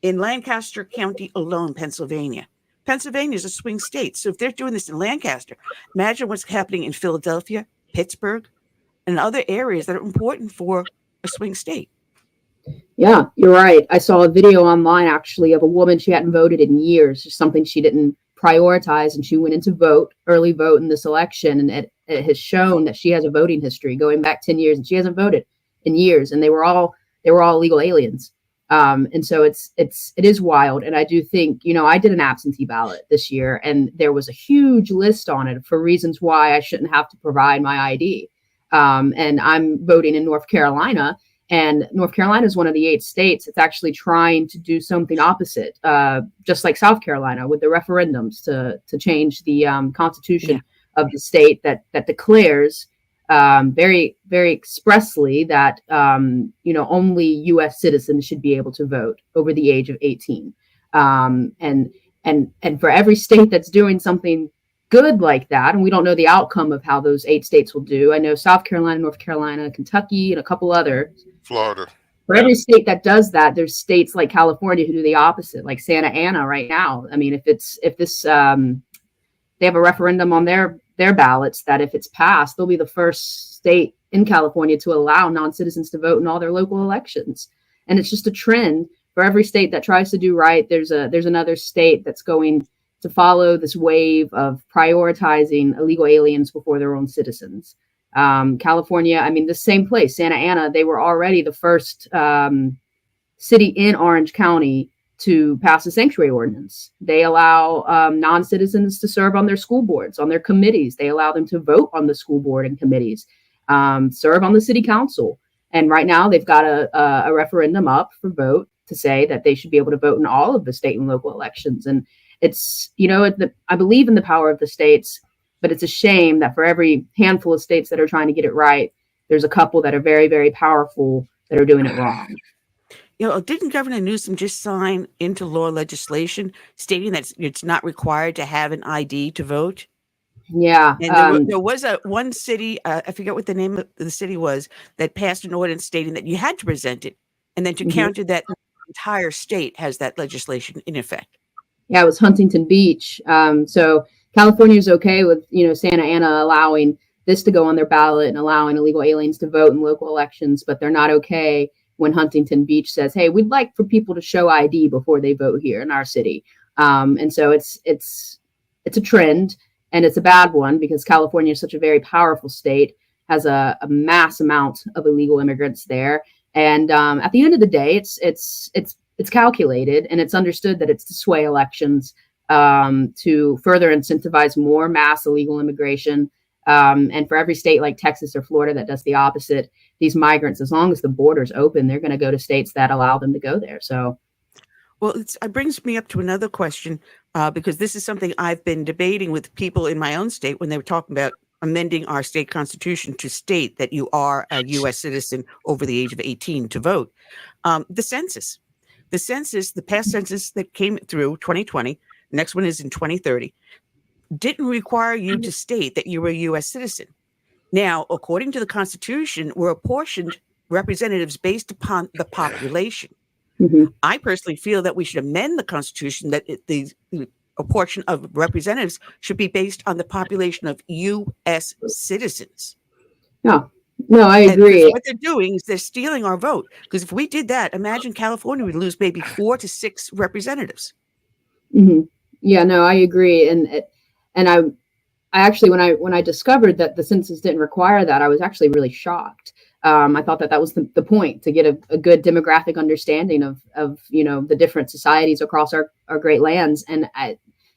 in Lancaster County alone, Pennsylvania. Pennsylvania is a swing state. So if they're doing this in Lancaster, imagine what's happening in Philadelphia, Pittsburgh, and other areas that are important for a swing state. Yeah, you're right. I saw a video online actually of a woman, she hadn't voted in years, just something she didn't prioritize, and she went in to early vote in this election, and it has shown that she has a voting history going back 10 years, and she hasn't voted in years, and they were all illegal aliens. And so it is wild. And I do think, I did an absentee ballot this year, and there was a huge list on it for reasons why I shouldn't have to provide my ID. And I'm voting in North Carolina, and North Carolina is one of the 8 states that's actually trying to do something opposite, just like South Carolina with the referendums to change the constitution of the state that declares very, very expressly that, only U.S. citizens should be able to vote over the age of 18. And for every state that's doing something good like that, and we don't know the outcome of how those 8 states will do. I know South Carolina, North Carolina, Kentucky, and a couple others. Florida. For every state that does that, there's states like California who do the opposite, like Santa Ana right now. I mean, they have a referendum on their ballots that if it's passed, they'll be the first state in California to allow non-citizens to vote in all their local elections. And it's just a trend. For every state that tries to do right, there's another state that's going to follow this wave of prioritizing illegal aliens before their own citizens. California, I mean, the same place, Santa Ana, they were already the first city in Orange County to pass a sanctuary ordinance. They allow non-citizens to serve on their school boards, on their committees. They allow them to vote on the school board and committees, serve on the city council. And right now they've got a referendum up for vote to say that they should be able to vote in all of the state and local elections. And it's, I believe in the power of the states, but it's a shame that for every handful of states that are trying to get it right, there's a couple that are very, very powerful that are doing it wrong. Didn't Governor Newsom just sign into law legislation stating that it's not required to have an ID to vote? Yeah. And there was one city, I forget what the name of the city was, that passed an ordinance stating that you had to present it, and then to counter that, the entire state has that legislation in effect. Yeah, it was Huntington Beach. So California is okay with, Santa Ana allowing this to go on their ballot and allowing illegal aliens to vote in local elections, but they're not okay when Huntington Beach says, hey, we'd like for people to show ID before they vote here in our city. And so it's a trend, and it's a bad one because California is such a very powerful state, has a mass amount of illegal immigrants there. And at the end of the day, it's calculated, and it's understood that it's to sway elections, to further incentivize more mass illegal immigration. And for every state like Texas or Florida that does the opposite, these migrants, as long as the border's open, they're going to go to states that allow them to go there. So, well, it brings me up to another question, because this is something I've been debating with people in my own state when they were talking about amending our state constitution to state that you are a U.S. citizen over the age of 18 to vote. The census, the past census that came through 2020, next one is in 2030, didn't require you to state that you were a U.S. citizen. Now, according to the Constitution, we're apportioned representatives based upon the population. Mm-hmm. I personally feel that we should amend the Constitution that the apportion of representatives should be based on the population of U.S. citizens. No, I agree. What they're doing is they're stealing our vote. Because if we did that, imagine California would lose maybe 4 to 6 representatives. Mm-hmm. Yeah, no, I agree. And I actually, when I discovered that the census didn't require that, I was actually really shocked. I thought that was the point, to get a good demographic understanding of the different societies across our great lands. And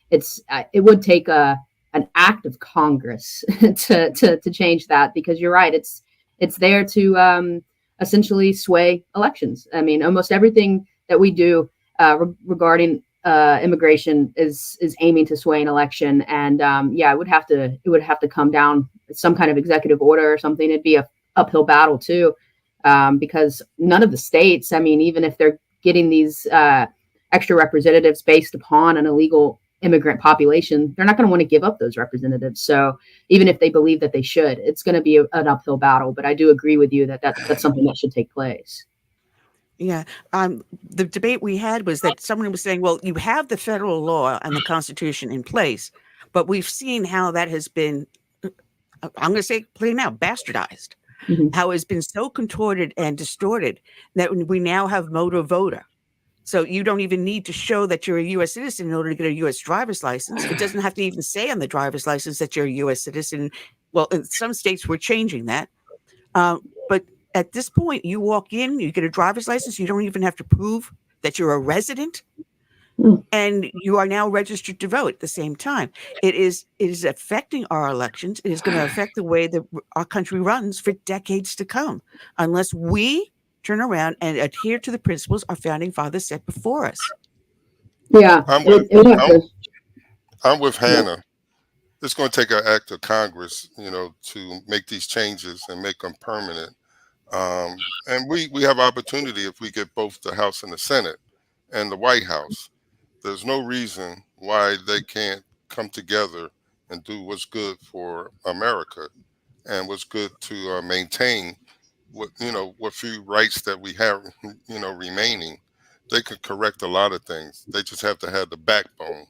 it would take an act of Congress to change that, because you're right, it's there to essentially sway elections. I mean, almost everything that we do regarding immigration is aiming to sway an election. And it would have to come down some kind of executive order or something. It'd be a uphill battle too, because none of the states, I mean, even if they're getting these extra representatives based upon an illegal immigrant population, they're not going to want to give up those representatives. So even if they believe that they should, it's going to be an uphill battle. But I do agree with you that that's something that should take place. Yeah. The debate we had was that someone was saying, well, you have the federal law and the Constitution in place, but we've seen how that has been, I'm going to say plain now, bastardized. how it's been so contorted and distorted that we now have motor voter. So you don't even need to show that you're a U.S. citizen in order to get a U.S. driver's license. It doesn't have to even say on the driver's license that you're a U.S. citizen. Well, in some states, we're changing that. But at this point, you walk in, you get a driver's license. You don't even have to prove that you're a resident. And you are now registered to vote at the same time. It is affecting our elections. It is going to affect the way that our country runs for decades to come, unless we turn around and adhere to the principles our founding fathers set before us. Yeah, I'm with Hannah. It's going to take an act of Congress, to make these changes and make them permanent. And we have opportunity if we get both the House and the Senate and the White House. There's no reason why they can't come together and do what's good for America and what's good to maintain what few rights that we have, remaining. They could correct a lot of things. They just have to have the backbone.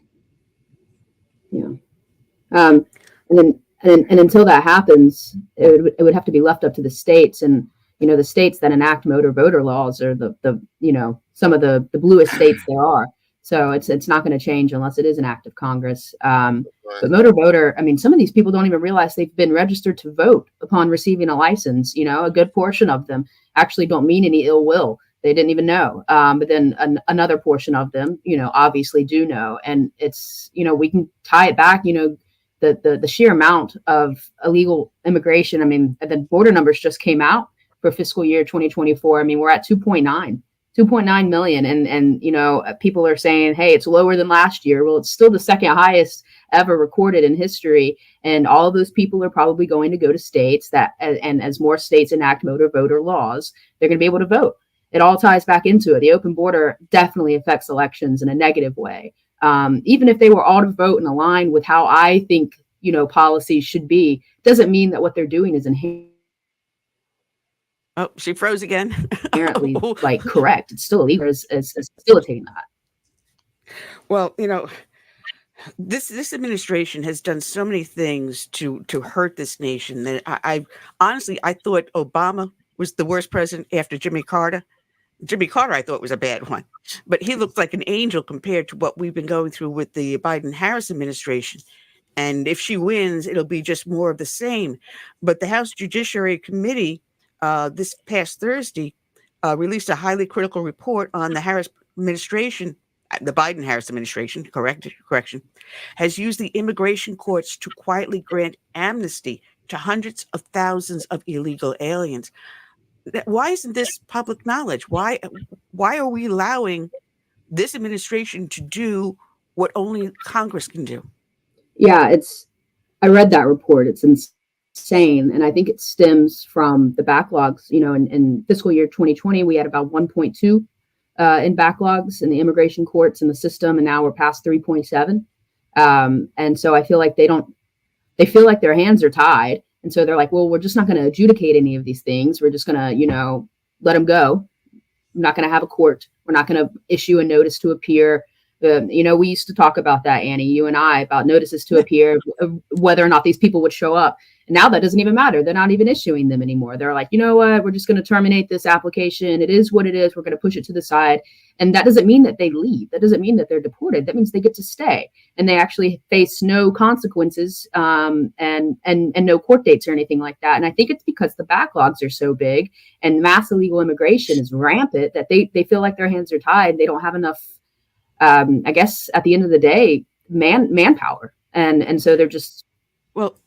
Yeah. And until that happens, it would have to be left up to the states, and the states that enact motor voter laws are the some of the bluest states there are. So it's not going to change unless it is an act of Congress. But motor voter, some of these people don't even realize they've been registered to vote upon receiving a license. A good portion of them actually don't mean any ill will. They didn't even know. But then another portion of them, obviously do know. And it's, we can tie it back, the sheer amount of illegal immigration. The border numbers just came out for fiscal year 2024. We're at 2.9 million. And people are saying, hey, it's lower than last year. Well, it's still the second highest ever recorded in history. And all of those people are probably going to go to states and as more states enact motor voter laws, they're going to be able to vote. It all ties back into it. The open border definitely affects elections in a negative way. Even if they were all to vote in line with how I think, policies should be, doesn't mean that what they're doing is inherently Oh, she froze again. Correct. It's still illegal as facilitating that. Well, this administration has done so many things to hurt this nation that I honestly thought Obama was the worst president after Jimmy Carter. Jimmy Carter, I thought, was a bad one, but he looked like an angel compared to what we've been going through with the Biden-Harris administration. And if she wins, it'll be just more of the same. But the House Judiciary Committee this past Thursday released a highly critical report on the Harris administration. The Biden-Harris administration, correction, has used the immigration courts to quietly grant amnesty to hundreds of thousands of illegal aliens. Why isn't this public knowledge? Why are we allowing this administration to do what only Congress can do? Yeah, I read that report. It's insane. And I think it stems from the backlogs. In fiscal year 2020, we had about 1.2 in backlogs in the immigration courts in the system. And now we're past 3.7. And so I feel like they feel like their hands are tied. And so they're like, well, we're just not going to adjudicate any of these things. We're just going to, let them go. We're not going to have a court. We're not going to issue a notice to appear. We used to talk about that, Annie, you and I, about notices to appear, whether or not these people would show up. And now that doesn't even matter. They're not even issuing them anymore. They're like, you know what? We're just going to terminate this application. It is what it is. We're going to push it to the side. And that doesn't mean that they leave. That doesn't mean that they're deported. That means they get to stay. And they actually face no consequences and no court dates or anything like that. And I think it's because the backlogs are so big and mass illegal immigration is rampant that they feel like their hands are tied. They don't have enough, I guess, at the end of the day, manpower. And so they're just,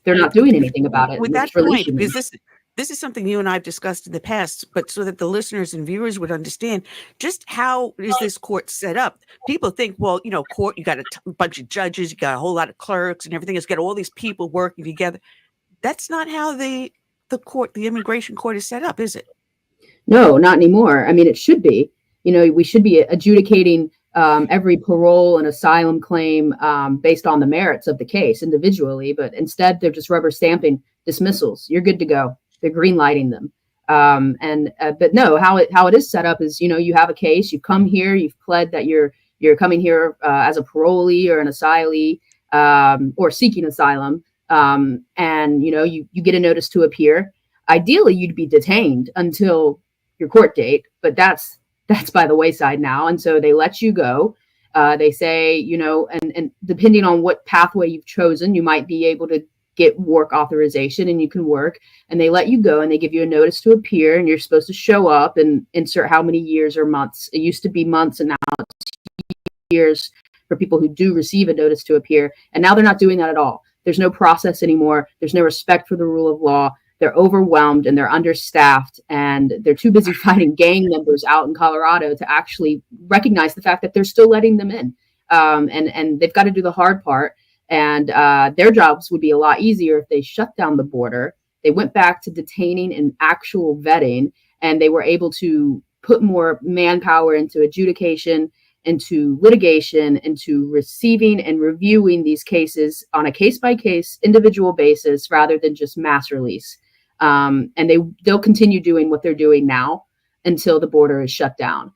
they're not doing anything about it. With that point, because this is something you and I have discussed in the past, but so that the listeners and viewers would understand just how is this court set up. People think, well, court, you got a bunch of judges, you got a whole lot of clerks and everything. It's got all these people working together. That's not how the immigration court is set up, is it? No, not anymore. It should be. We should be adjudicating every parole and asylum claim based on the merits of the case individually, but instead they're just rubber stamping dismissals. You're good to go. They're green lighting them. But no, how it is set up is, you have a case, you come here, you've pled that you're coming here as a parolee or an asylee or seeking asylum. And, you get a notice to appear. ideally you'd be detained until your court date, but that's by the wayside now. And so they let you go. They say, and depending on what pathway you've chosen, you might be able to get work authorization and you can work, and they let you go and they give you a notice to appear, and you're supposed to show up and insert how many years or months. It used to be months and now it's years for people who do receive a notice to appear. And now they're not doing that at all. There's no process anymore. There's no respect for the rule of law. They're overwhelmed and they're understaffed, and they're too busy fighting gang members out in Colorado to actually recognize the fact that they're still letting them in. And they've got to do the hard part. And their jobs would be a lot easier if they shut down the border. They went back to detaining and actual vetting, and they were able to put more manpower into adjudication, into litigation, into receiving and reviewing these cases on a case-by-case individual basis rather than just mass release. And they'll continue doing what they're doing now until the border is shut down.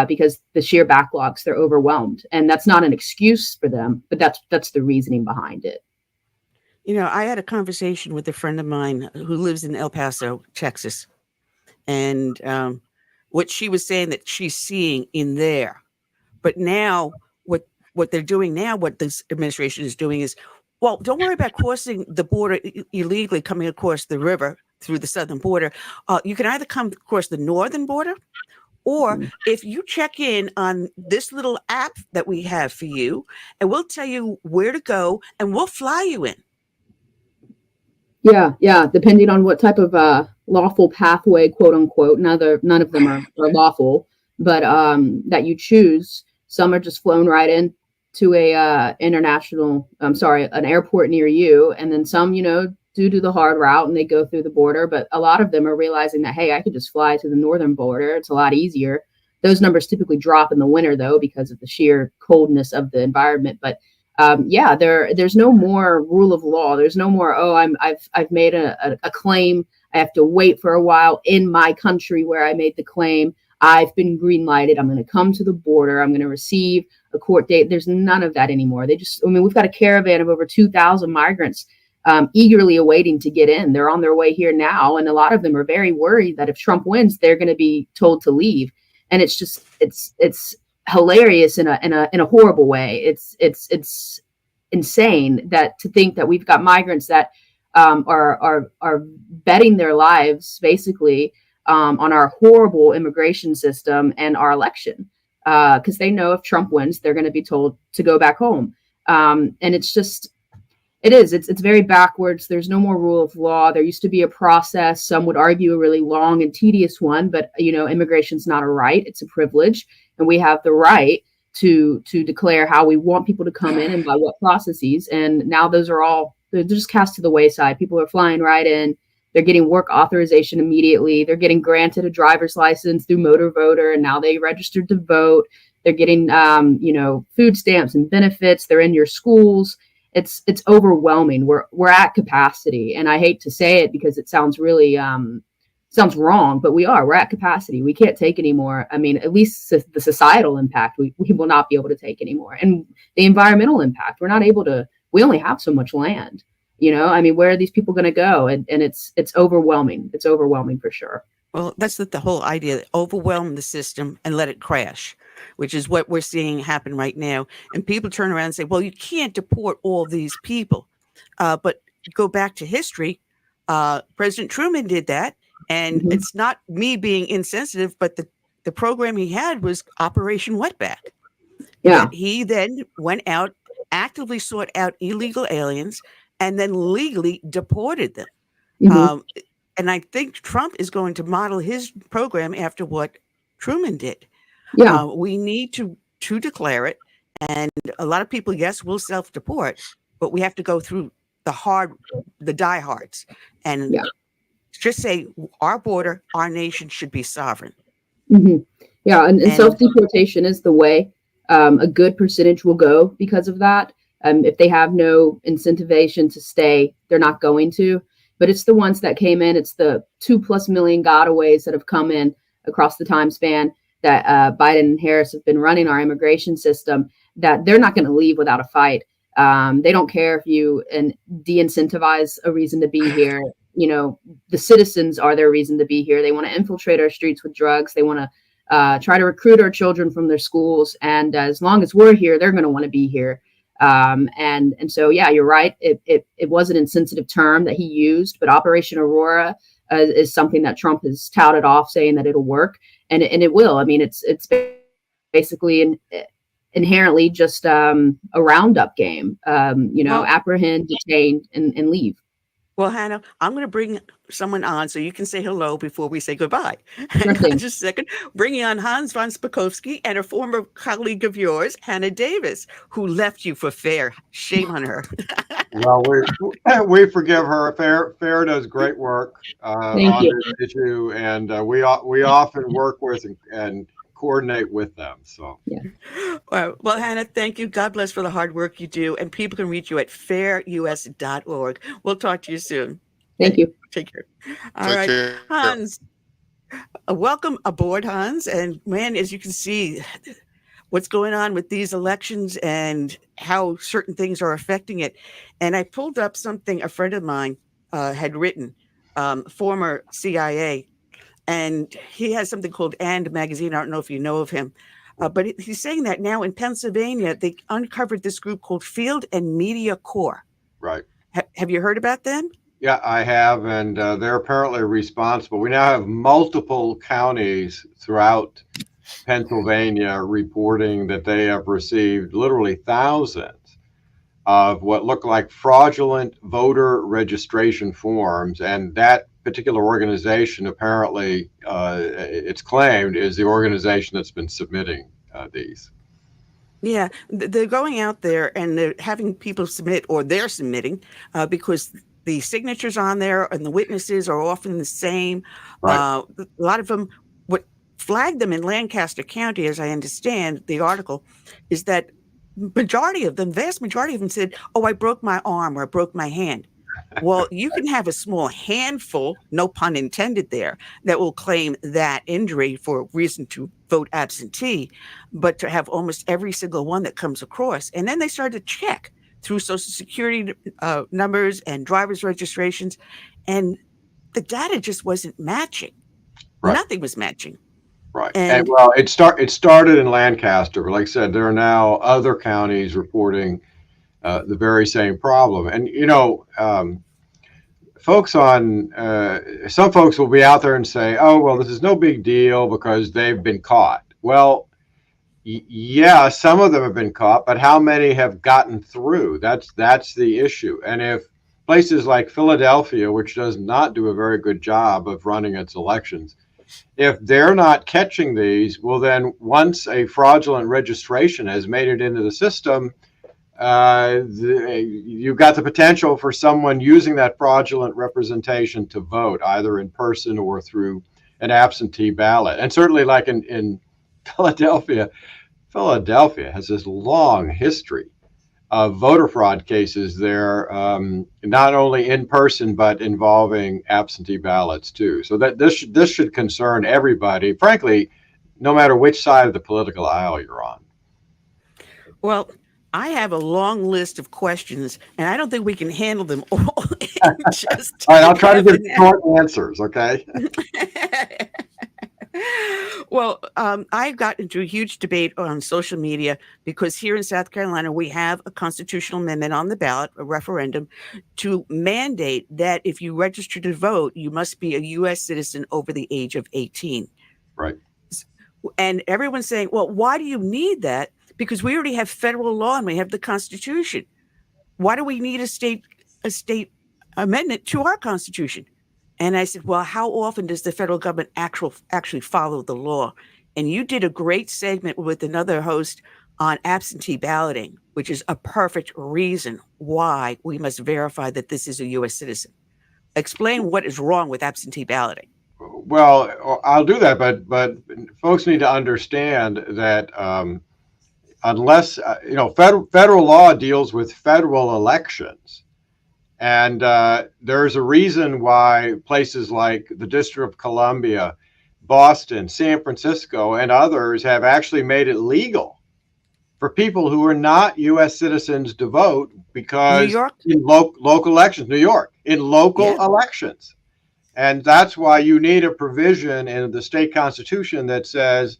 Because the sheer backlogs, they're overwhelmed. And that's not an excuse for them, but that's the reasoning behind it. I had a conversation with a friend of mine who lives in El Paso, Texas. And what she was saying that she's seeing in there. But now what they're doing now, what this administration is doing is, well, don't worry about crossing the border illegally, coming across the river through the southern border. You can either come across the northern border, or if you check in on this little app that we have for you, and we'll tell you where to go and we'll fly you in. Yeah. Depending on what type of lawful pathway, quote unquote, none of them are lawful, but that you choose. Some are just flown right in to an airport near you. And then some, do the hard route and they go through the border. But a lot of them are realizing that, hey, I could just fly to the northern border. It's a lot easier. Those numbers typically drop in the winter, though, because of the sheer coldness of the environment. But there's no more rule of law. There's no more, I've made a claim. I have to wait for a while in my country where I made the claim. I've been green lighted. I'm going to come to the border. I'm going to receive a court date. There's none of that anymore. We've got a caravan of over 2,000 migrants eagerly awaiting to get in. They're on their way here now. And a lot of them are very worried that if Trump wins, they're going to be told to leave. And it's just, it's hilarious in a horrible way. It's insane to think that we've got migrants that are betting their lives basically on our horrible immigration system and our election, because they know if Trump wins, they're going to be told to go back home. And it's very backwards. There's no more rule of law. There used to be a process. Some would argue a really long and tedious one, but immigration's not a right. It's a privilege. And we have the right to declare how we want people to come in and by what processes. And now they're just cast to the wayside. People are flying right in. They're getting work authorization immediately. They're getting granted a driver's license through Motor Voter, and now they registered to vote. They're getting, food stamps and benefits. They're in your schools. It's overwhelming. We're at capacity, and I hate to say it because it sounds really sounds wrong, but we're at capacity. We can't take anymore. I mean, at least the societal impact we will not be able to take anymore, and the environmental impact. We're not able to. We only have so much land. Where are these people going to go? And it's overwhelming. It's overwhelming for sure. Well, that's the whole idea, overwhelm the system and let it crash, which is what we're seeing happen right now. And people turn around and say, well, you can't deport all these people. But go back to history. President Truman did that. And it's not me being insensitive, but the program he had was Operation Wetback. Yeah. And he then went out, actively sought out illegal aliens, and then legally deported them. And I think Trump is going to model his program after what Truman did. Yeah. We need to declare it. And a lot of people, yes, will self-deport, but we have to go through the diehards and just say our border, our nation should be sovereign. Yeah. And self-deportation is the way. A good percentage will go because of that. If they have no incentivization to stay, they're not going to. But it's the ones that came in. It's the 2+ million gotaways that have come in across the time span that Biden and Harris have been running our immigration system, that they're not going to leave without a fight. They don't care if you de-incentivize a reason to be here. the citizens are their reason to be here. They want to infiltrate our streets with drugs. They want to try to recruit our children from their schools. And as long as we're here, they're going to want to be here. And so, yeah, you're right. It was an insensitive term that he used, but Operation Aurora is something that Trump has touted off, saying that it'll work, and it will. I mean, it's basically inherently just a roundup game. Apprehend, detain, and leave. Well, Hannah, I'm going to bring someone on so you can say hello before we say goodbye. Sure thing. Just a second. Bringing on Hans von Spakovsky and a former colleague of yours, Hannah Davis, who left you for Fair. Shame on her. Well, we forgive her. Fair does great work on this issue, and we often work with and coordinate with them. So yeah. Well, Hannah, thank you. God bless for the hard work you do, and people can reach you at fairus.org. We'll talk to you soon. Thank you. Take care. All right, Hans. Welcome aboard, Hans. And man, as you can see, what's going on with these elections and how certain things are affecting it. And I pulled up something a friend of mine had written, former CIA. And he has something called And Magazine. I don't know if you know of him, but he's saying that now in Pennsylvania, they uncovered this group called Field and Media Corps. Right. Have you heard about them? Yeah, I have. And they're apparently responsible. We now have multiple counties throughout Pennsylvania reporting that they have received literally thousands of what look like fraudulent voter registration forms. And that particular organization, apparently, it's claimed, is the organization that's been submitting these. Yeah, they're going out there and they're having people submit, or they're submitting, because the signatures on there and the witnesses are often the same. Right. A lot of them, what flagged them in Lancaster County, as I understand the article, is that vast majority of them said, "Oh, I broke my arm or I broke my hand." Well, you can have a small handful, no pun intended there, that will claim that injury for a reason to vote absentee, but to have almost every single one that comes across. And then they started to check through Social Security numbers and driver's registrations, and the data just wasn't matching. Right. Nothing was matching. Right. And well, it started in Lancaster, but like I said, there are now other counties reporting the very same problem. And, some folks will be out there and say, oh, well, this is no big deal because they've been caught. Well, yeah, some of them have been caught, but how many have gotten through? That's the issue. And if places like Philadelphia, which does not do a very good job of running its elections, if they're not catching these, well, then once a fraudulent registration has made it into the system, you've got the potential for someone using that fraudulent representation to vote either in person or through an absentee ballot. And certainly, like in Philadelphia has this long history of voter fraud cases there, not only in person but involving absentee ballots too. So that this should concern everybody, frankly, no matter which side of the political aisle you're on. Well, I have a long list of questions, and I don't think we can handle them all. All right, I'll try to give short answers, okay? Well, I got into a huge debate on social media because here in South Carolina, we have a constitutional amendment on the ballot, a referendum, to mandate that if you register to vote, you must be a U.S. citizen over the age of 18. Right. And everyone's saying, well, why do you need that? Because we already have federal law and we have the Constitution. Why do we need a state amendment to our Constitution? And I said, well, how often does the federal government actually follow the law? And you did a great segment with another host on absentee balloting, which is a perfect reason why we must verify that this is a U.S. citizen. Explain what is wrong with absentee balloting. Well, I'll do that, but folks need to understand that unless federal law deals with federal elections, and there's a reason why places like the District of Columbia, Boston, San Francisco, and others have actually made it legal for people who are not U.S. citizens to vote because New York? in local elections, New York, in local elections. And that's why you need a provision in the state constitution that says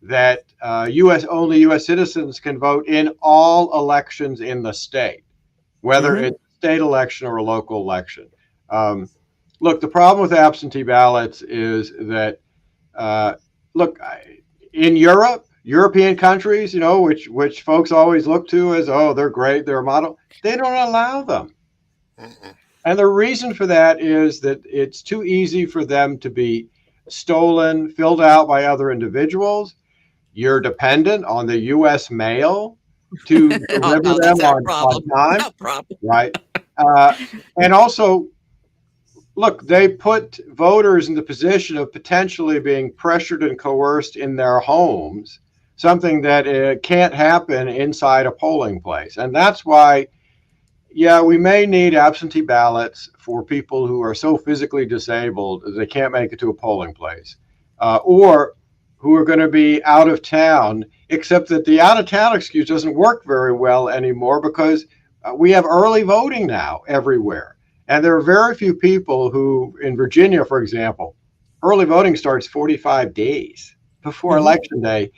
that only U.S. citizens can vote in all elections in the state, whether it's a state election or a local election. Look, the problem with absentee ballots is that, in European countries, which folks always look to as, oh, they're great, they're a model, they don't allow them. And the reason for that is that it's too easy for them to be stolen, filled out by other individuals. You're dependent on the U.S. mail to deliver them on time. No problem. Right. And also, look, they put voters in the position of potentially being pressured and coerced in their homes, something that can't happen inside a polling place. And that's why, we may need absentee ballots for people who are so physically disabled that they can't make it to a polling place, or who are going to be out of town, except that the out of town excuse doesn't work very well anymore because we have early voting now everywhere. And there are very few people who, in Virginia, for example, early voting starts 45 days before Election Day,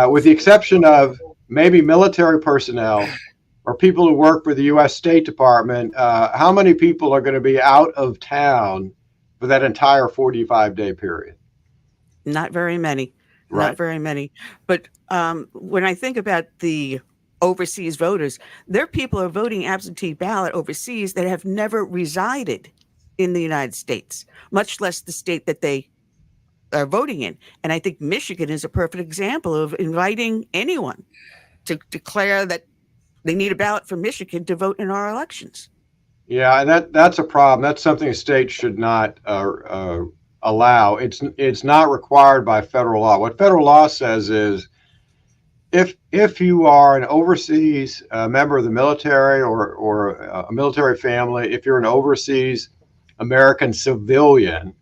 with the exception of maybe military personnel or people who work for the U.S. State Department. How many people are going to be out of town for that entire 45-day period? Not very many. Right. Not very many. But when I think about the overseas voters, there are people who are voting absentee ballot overseas that have never resided in the United States, much less the state that they are voting in. And I think Michigan is a perfect example of inviting anyone to declare that they need a ballot for Michigan to vote in our elections. Yeah, and that's a problem. That's something a state should not allow. It's not required by federal law. What federal law says is if you are an overseas member of the military or a military family, if you're an overseas American civilian,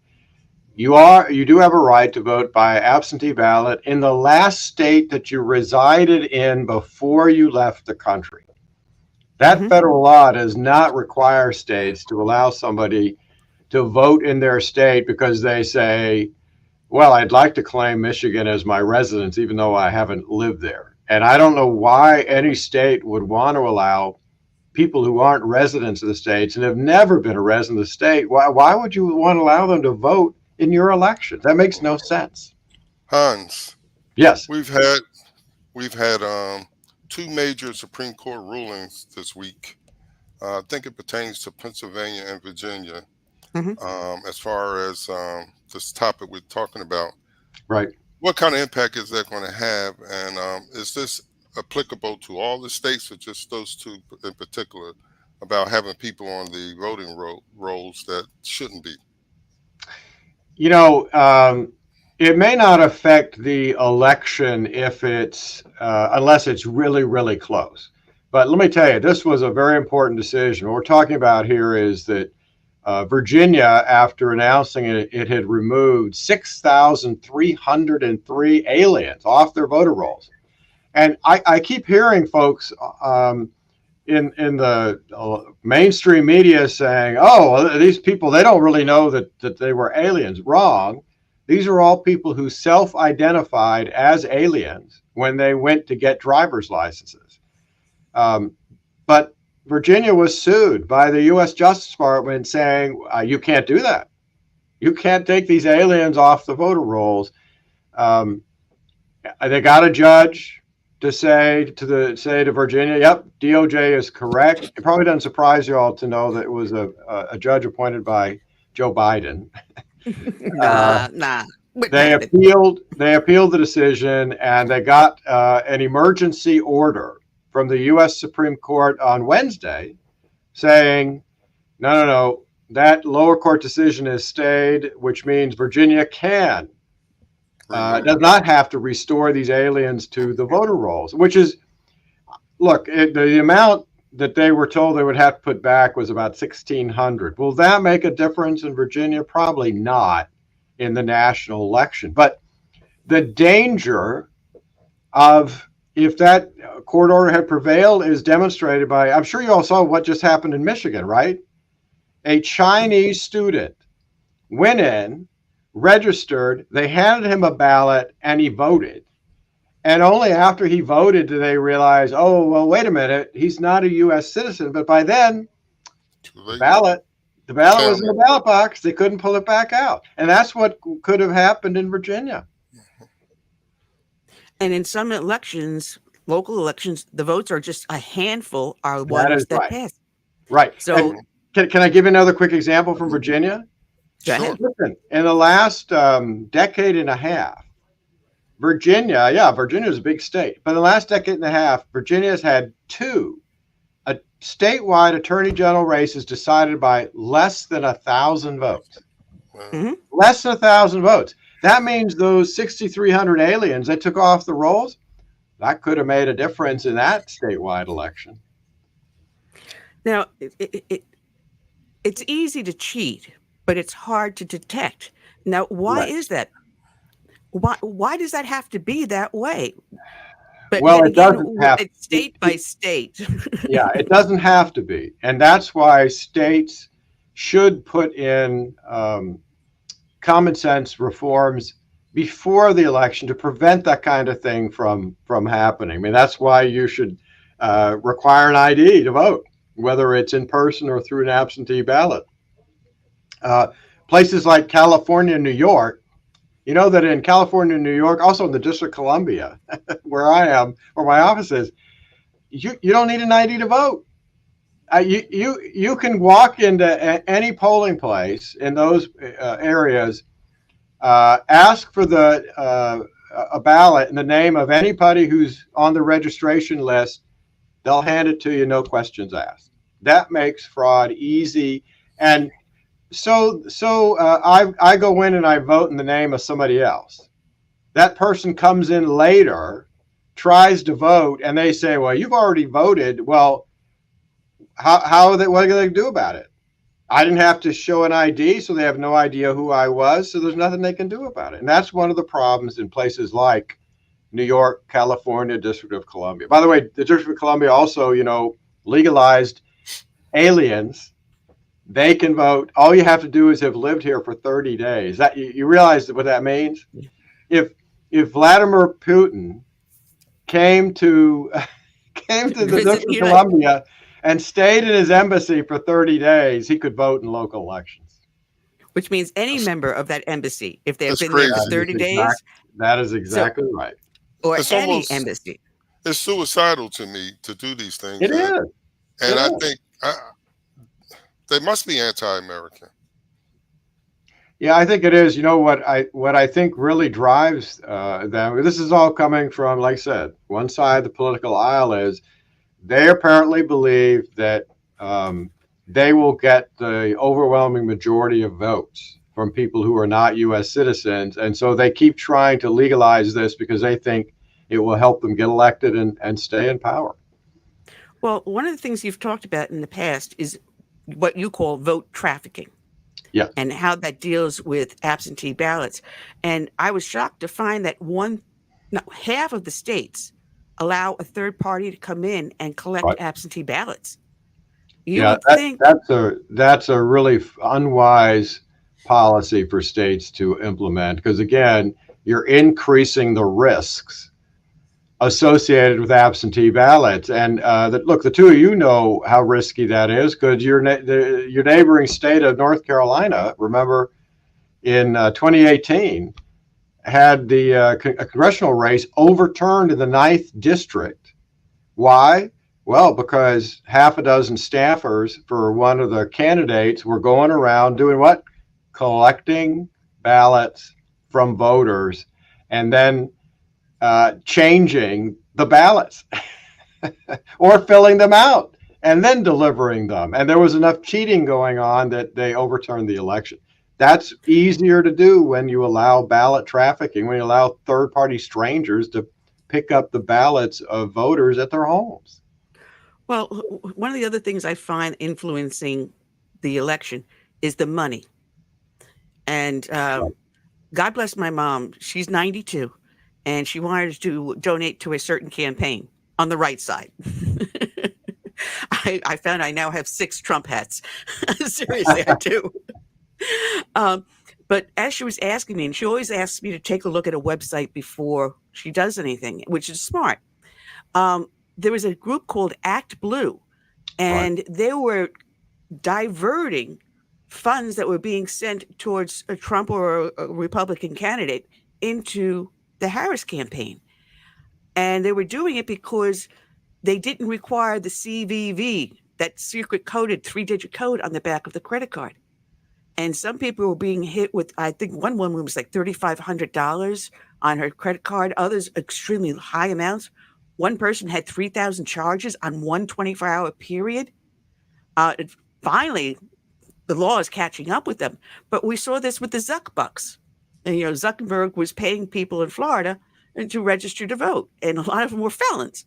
you do have a right to vote by absentee ballot in the last state that you resided in before you left the country. That federal law does not require states to allow somebody to vote in their state because they say, well, I'd like to claim Michigan as my residence, even though I haven't lived there. And I don't know why any state would want to allow people who aren't residents of the states and have never been a resident of the state. Why would you want to allow them to vote in your election? That makes no sense. Hans. Yes. We've had two major Supreme Court rulings this week. I think it pertains to Pennsylvania and Virginia. As far as this topic we're talking about. Right. What kind of impact is that going to have? And is this applicable to all the states or just those two in particular about having people on the voting rolls that shouldn't be? It may not affect the election if it's unless it's really, really close. But let me tell you, this was a very important decision. What we're talking about here is that Virginia, after announcing it had removed 6,303 aliens off their voter rolls. And I keep hearing folks in the mainstream media saying, oh, these people, they don't really know that they were aliens. Wrong. These are all people who self-identified as aliens when they went to get driver's licenses. But Virginia was sued by the U.S. Justice Department saying, you can't do that. You can't take these aliens off the voter rolls. They got a judge to say to Virginia, yep, DOJ is correct. It probably doesn't surprise you all to know that it was a judge appointed by Joe Biden. Nah. They appealed the decision, and they got an emergency order from the U.S. Supreme Court on Wednesday saying, no, that lower court decision is stayed, which means Virginia does not have to restore these aliens to the voter rolls, which is, look, the amount that they were told they would have to put back was about 1,600. Will that make a difference in Virginia? Probably not in the national election. But the danger of if that court order had prevailed is demonstrated by, I'm sure you all saw what just happened in Michigan, right? A Chinese student went in, registered, they handed him a ballot, and he voted. And only after he voted did they realize, oh, well, wait a minute, he's not a U.S. citizen. But by then, the ballot was in the ballot box. They couldn't pull it back out. And that's what could have happened in Virginia. And in some elections, local elections, the votes are just a handful are ones that pass. Right. So can I give you another quick example from Virginia? Go ahead. Listen, in the last decade and a half, Virginia is a big state, but in the last decade and a half, Virginia has had 2 statewide attorney general races decided by less than 1,000 votes. Mm-hmm. Less than 1,000 votes. That means those 6,300 aliens that took off the rolls, that could have made a difference in that statewide election. Now, it's easy to cheat, but it's hard to detect. Now, why is that? Why does that have to be that way? But well, it doesn't have it's state by state. Yeah, it doesn't have to be. And that's why states should put in common sense reforms before the election to prevent that kind of thing from happening. I mean, that's why you should require an ID to vote, whether it's in person or through an absentee ballot. Places like California and New York, you know that in California and New York, also in the District of Columbia, where I am, where my office is, you don't need an ID to vote. You can walk into any polling place in those areas, ask for a ballot in the name of anybody who's on the registration list. They'll hand it to you, no questions asked. That makes fraud easy. And so I go in and I vote in the name of somebody else. That person comes in later, tries to vote, and they say, well, you've already voted. Well, what are they going to do about it? I didn't have to show an ID, so they have no idea who I was. So there's nothing they can do about it. And that's one of the problems in places like New York, California, District of Columbia. By the way, the District of Columbia also, legalized aliens. They can vote. All you have to do is have lived here for 30 days. That you realize what that means? If Vladimir Putin came to the District of Columbia and stayed in his embassy for 30 days, he could vote in local elections. Which means any member of that embassy, if they've been there for 30 days. That is exactly right. Or any embassy. It's suicidal to me to do these things. It is. And I think they must be anti-American. Yeah, I think it is. You know what I think really drives them. This is all coming from, like I said, one side of the political aisle is they apparently believe that they will get the overwhelming majority of votes from people who are not U.S. citizens, and so they keep trying to legalize this because they think it will help them get elected and stay in power. Well, one of the things you've talked about in the past is what you call vote trafficking. Yeah. And how that deals with absentee ballots. And I was shocked to find that half of the states allow a third party to come in and collect absentee ballots. That's a really unwise policy for states to implement because, again, you're increasing the risks associated with absentee ballots. And look, the two of you know how risky that is because your neighboring state of North Carolina, remember, in 2018, had the congressional race overturned in the 9th district. Why? Well, because half a dozen staffers for one of the candidates were going around doing what? Collecting ballots from voters and then changing the ballots or filling them out and then delivering them. And there was enough cheating going on that they overturned the election. That's easier to do when you allow ballot trafficking, when you allow third-party strangers to pick up the ballots of voters at their homes. Well, one of the other things I find influencing the election is the money. And God bless my mom. She's 92. and she wanted to donate to a certain campaign on the right side. I found I now have 6 Trump hats. Seriously, I do. But as she was asking me, and she always asks me to take a look at a website before she does anything, which is smart. There was a group called Act Blue, and they were diverting funds that were being sent towards a Trump or a Republican candidate into the Harris campaign. And they were doing it because they didn't require the CVV, that secret coded 3-digit code on the back of the credit card. And some people were being hit with, I think one woman was like $3,500 on her credit card, others extremely high amounts. One person had 3,000 charges on one 24-hour period. Finally, the law is catching up with them. But we saw this with the Zuck bucks. And, Zuckerberg was paying people in Florida to register to vote, and a lot of them were felons.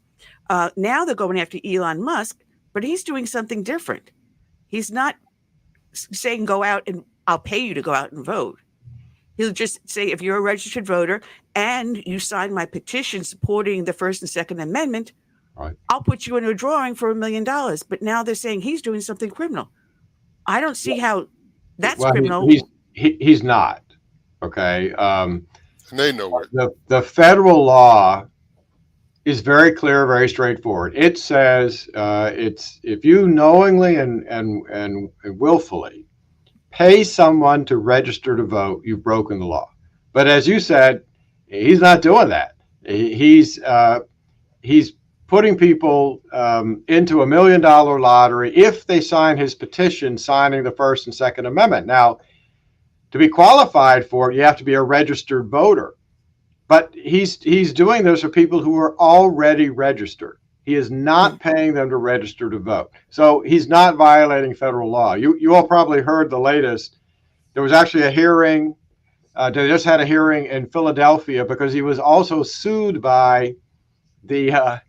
Now they're going after Elon Musk, but he's doing something different. He's not saying go out and I'll pay you to go out and vote. He'll just say, if you're a registered voter and you sign my petition supporting the First and Second Amendment, I'll put you in a drawing for $1 million. But now they're saying he's doing something criminal. I don't see how that's criminal. He's not. Okay. They know it. The federal law is very clear, very straightforward. It says it's if you knowingly and willfully pay someone to register to vote, you've broken the law. But as you said, he's not doing that. He's putting people into $1 million lottery if they sign his petition signing the First and Second Amendment. Now, to be qualified for it, you have to be a registered voter. But he's doing this for people who are already registered. He is not paying them to register to vote. So he's not violating federal law. You all probably heard the latest. There was actually a hearing. They just had a hearing in Philadelphia because he was also sued by the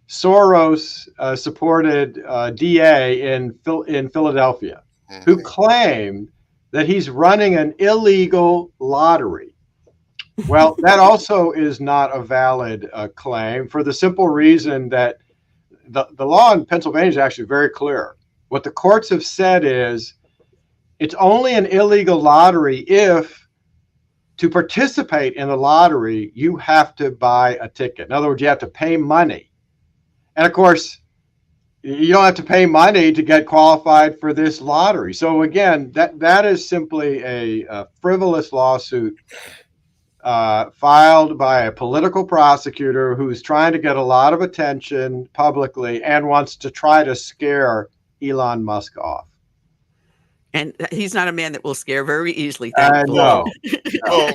Soros-supported DA in Philadelphia, who claimed that he's running an illegal lottery. Well, that also is not a valid claim for the simple reason that the law in Pennsylvania is actually very clear. What the courts have said is it's only an illegal lottery if to participate in the lottery, you have to buy a ticket. In other words, you have to pay money. And of course, you don't have to pay money to get qualified for this lottery. So again, that is simply a frivolous lawsuit filed by a political prosecutor who's trying to get a lot of attention publicly and wants to try to scare Elon Musk off. And he's not a man that will scare very easily. No. Well,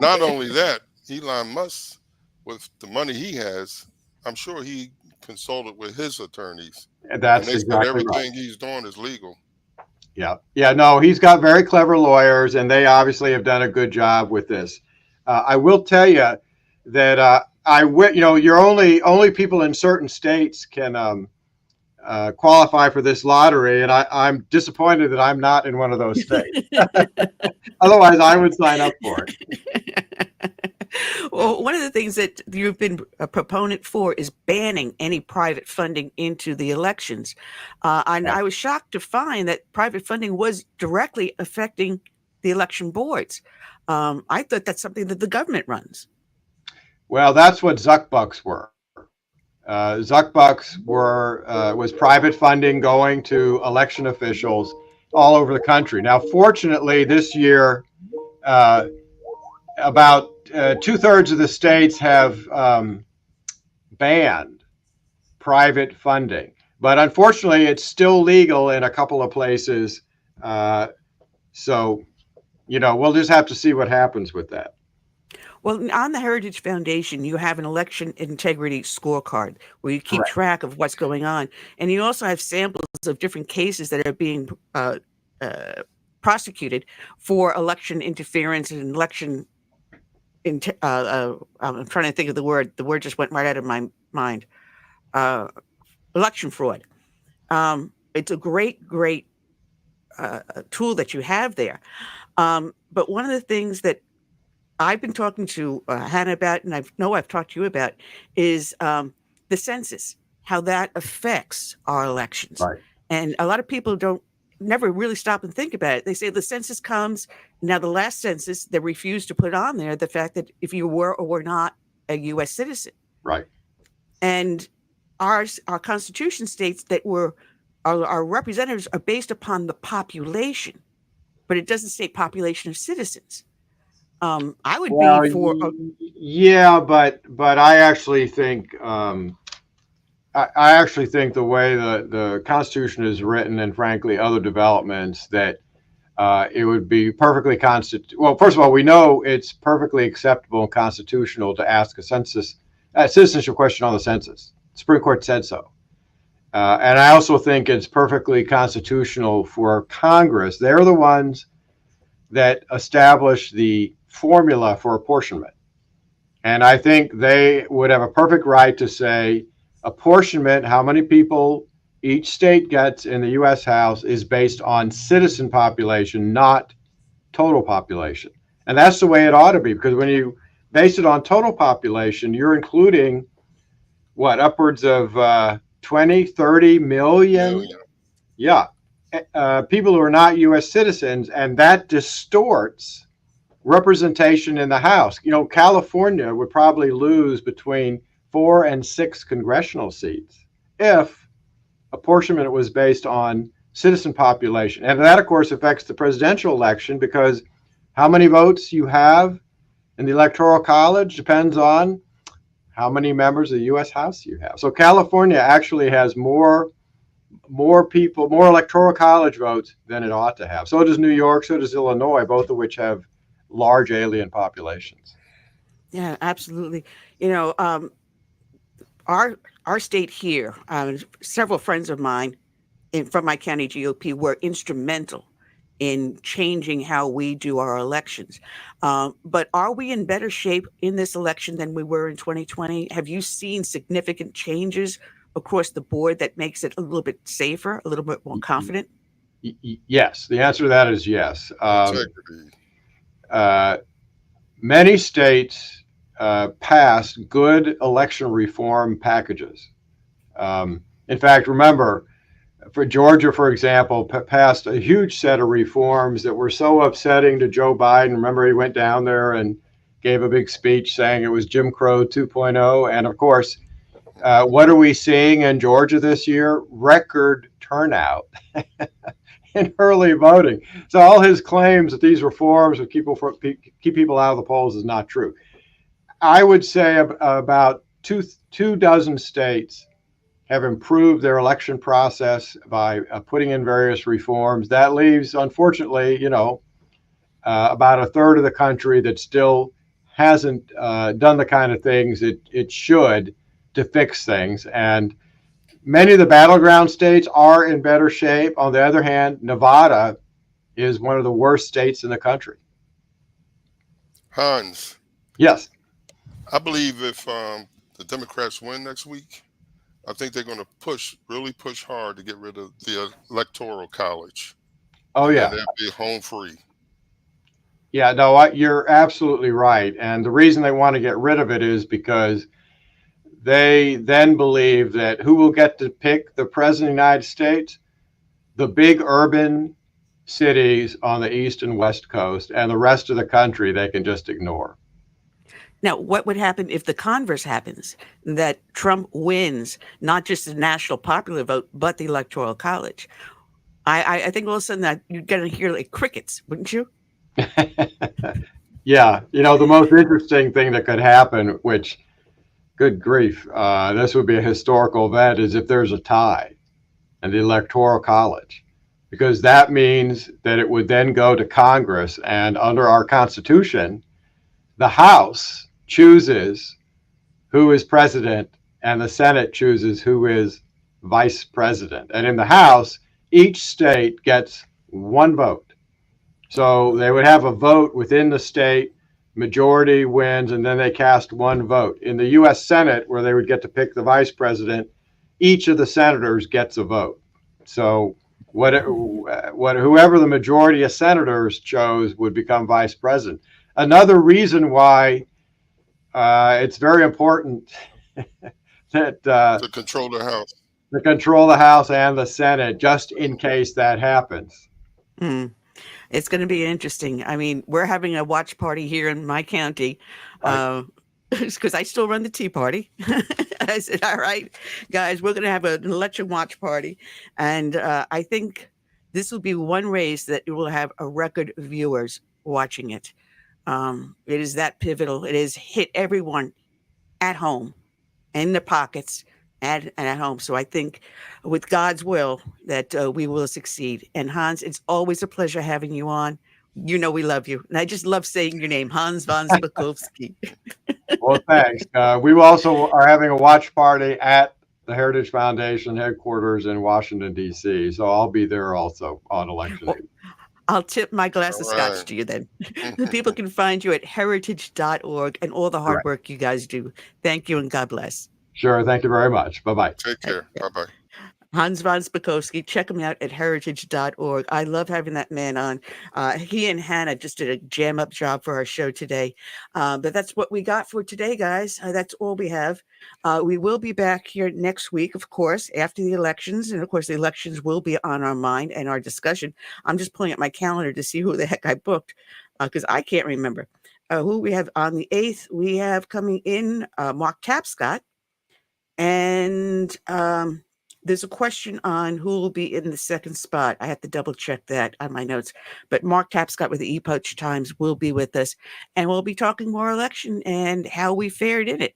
not only that, Elon Musk, with the money he has, I'm sure he consulted with his attorneys. That's and they exactly said everything right. he's doing is legal. Yeah. No, he's got very clever lawyers, and they obviously have done a good job with this. I will tell you that you're only people in certain states can qualify for this lottery, and I'm disappointed that I'm not in one of those states. Otherwise, I would sign up for it. Well, one of the things that you've been a proponent for is banning any private funding into the elections. And I was shocked to find that private funding was directly affecting the election boards. I thought that's something that the government runs. Well, that's what Zuckbucks were. Zuckbucks was private funding going to election officials all over the country. Now, fortunately, this year, about 2/3 of the states have banned private funding. But unfortunately, it's still legal in a couple of places. So, we'll just have to see what happens with that. Well, on the Heritage Foundation, you have an election integrity scorecard where you keep track of what's going on. And you also have samples of different cases that are being prosecuted for election interference and election. I'm trying to think of the word. The word just went right out of my mind. Election fraud. It's a great tool that you have there. But one of the things that I've been talking to Hannah about, and I've talked to you about, is the census, how that affects our elections. Right. And a lot of people never really stop and think about it. They say the census comes. Now, the last census, they refused to put on there the fact that if you were or were not a U.S. citizen. Right. And our Constitution states that our representatives are based upon the population, but it doesn't state population of citizens. I would be for. Yeah, but I actually think I actually think the way the Constitution is written, and frankly other developments, that it would be perfectly Well, first of all, we know it's perfectly acceptable and constitutional to ask a citizenship question on the census. The Supreme Court said so. And I also think it's perfectly constitutional for Congress. They're the ones that establish the formula for apportionment. And I think they would have a perfect right to say apportionment, how many people each state gets in the U.S. House, is based on citizen population, not total population. And that's the way it ought to be, because when you base it on total population, you're including upwards of 20, 30 million. Yeah. People who are not U.S. citizens, and that distorts representation in the House. You know, California would probably lose between 4 and 6 congressional seats if apportionment was based on citizen population. And that, of course, affects the presidential election, because how many votes you have in the Electoral College depends on how many members of the U.S. House you have. So California actually has more people, more Electoral College votes than it ought to have. So does New York, so does Illinois, both of which have large alien populations. Yeah, absolutely. You know, our state here, several friends of mine from my county GOP were instrumental in changing how we do our elections. But are we in better shape in this election than we were in 2020? Have you seen significant changes across the board that makes it a little bit safer, a little bit more confident? Yes, the answer to that is yes. Many states passed good election reform packages. In fact, remember, for Georgia, for example, passed a huge set of reforms that were so upsetting to Joe Biden. Remember, he went down there and gave a big speech saying it was Jim Crow 2.0. And of course, what are we seeing in Georgia this year? Record turnout in early voting. So all his claims that these reforms would keep people out of the polls is not true. I would say about two dozen states have improved their election process by putting in various reforms. That leaves, unfortunately, about a third of the country that still hasn't done the kind of things it should to fix things. And many of the battleground states are in better shape. On the other hand, Nevada is one of the worst states in the country. Hans. Yes. I believe if the Democrats win next week, I think they're going to really push hard to get rid of the Electoral College. Oh, yeah. And they'll be home free. Yeah, no, you're absolutely right. And the reason they want to get rid of it is because they then believe that who will get to pick the president of the United States? The big urban cities on the East and West Coast, and the rest of the country they can just ignore. Now, what would happen if the converse happens, that Trump wins not just the national popular vote, but the Electoral College? I think all of a sudden that you're going to hear like crickets, wouldn't you? Yeah. The most interesting thing that could happen, which, good grief, this would be a historical event, is if there's a tie in the Electoral College, because that means that it would then go to Congress, and under our Constitution, the House chooses who is president and the Senate chooses who is vice president. And in the House, each state gets one vote. So they would have a vote within the state, majority wins, and then they cast one vote. In the U.S. Senate, where they would get to pick the vice president, each of the senators gets a vote. So whoever the majority of senators chose would become vice president. another reason why it's very important that to control the House. To control the House and the Senate, just in case that happens. It's going to be interesting. I mean, we're having a watch party here in my county because I still run the Tea Party. I said, all right, guys, we're going to have an election watch party. And I think this will be one race that will have a record of viewers watching it. It is that pivotal. It has hit everyone at home, in their pockets, and at home. So I think with God's will that we will succeed. And Hans, it's always a pleasure having you on. You know we love you. And I just love saying your name, Hans von Spakovsky. Well, thanks. We also are having a watch party at the Heritage Foundation headquarters in Washington, D.C. So I'll be there also on election day. I'll tip my glass of scotch to you then. People can find you at heritage.org and all the hard work you guys do. Thank you and God bless. Sure. Thank you very much. Bye-bye. Take care. Bye-bye. Hans von Spakovsky, check him out at heritage.org. I love having that man on. He and Hannah just did a jam-up job for our show today. But that's what we got for today, guys. That's all we have. We will be back here next week, of course, after the elections. And, of course, the elections will be on our mind and our discussion. I'm just pulling up my calendar to see who the heck I booked because I can't remember. Who we have on the 8th, we have coming in Mark Tapscott. And there's a question on who will be in the second spot. I have to double check that on my notes. But Mark Tapscott with the Epoch Times will be with us. And we'll be talking more election and how we fared in it.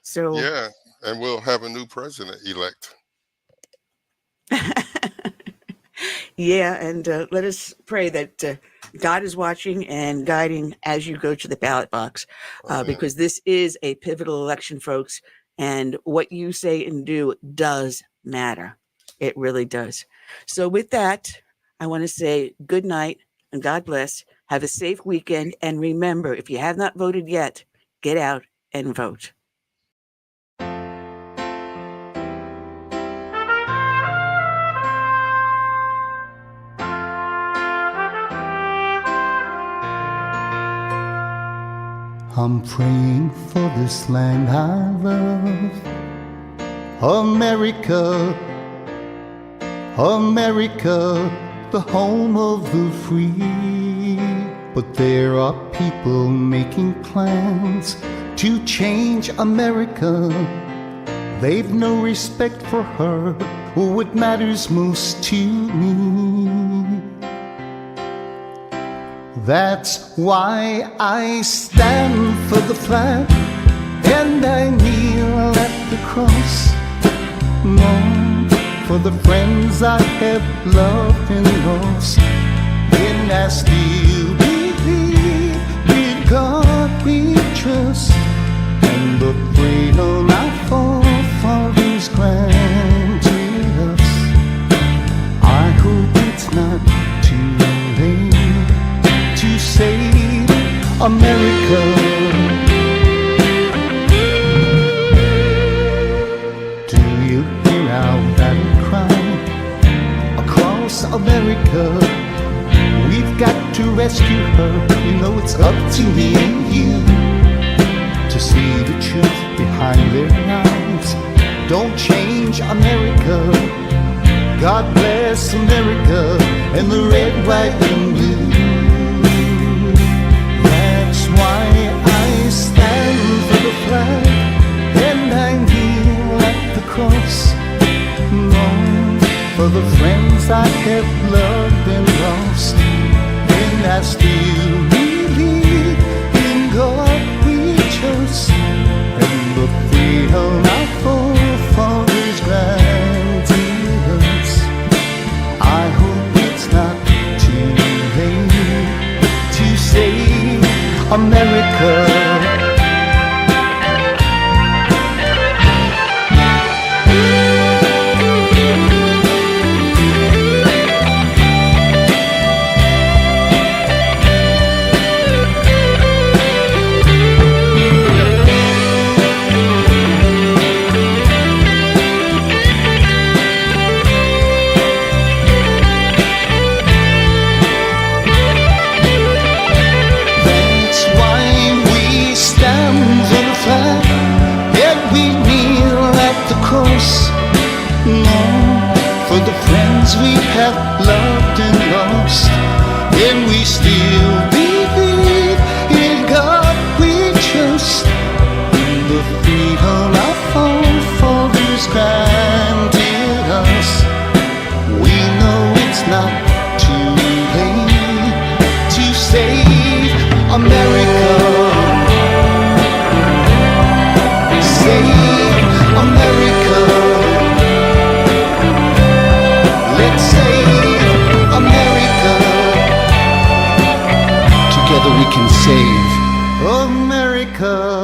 So yeah, and we'll have a new president-elect. Yeah, and let us pray that God is watching and guiding as you go to the ballot box. Because this is a pivotal election, folks. And what you say and do does matter. It really does. So with that, I want to say good night and God bless. Have a safe weekend. And remember, if you have not voted yet, get out and vote. I'm praying for this land I love, America, America, the home of the free. But there are people making plans to change America. They've no respect for her or what matters most to me. That's why I stand for the flag and I kneel at the cross. Mourn for the friends I have loved and lost. And I still believe in God we trust, and the freedom our forefathers granted us. I hope it's not too late to save America. Do you hear our battle cry across America? We've got to rescue her. You know it's up to me and you to see the truth behind their lies. Don't change America. God bless America and the red, white, and blue. Why I stand for the flag and I kneel at the cross. Long for the friends I have loved and lost. And I still believe in God we trust, and the freedom our forefathers granted us. I hope it's not too late to save America. That's often lost, and we still believe in God we trust. In the freedom our forefathers granted us, we know it's not too late to save America. Save America. Let's save America. Together we can save America.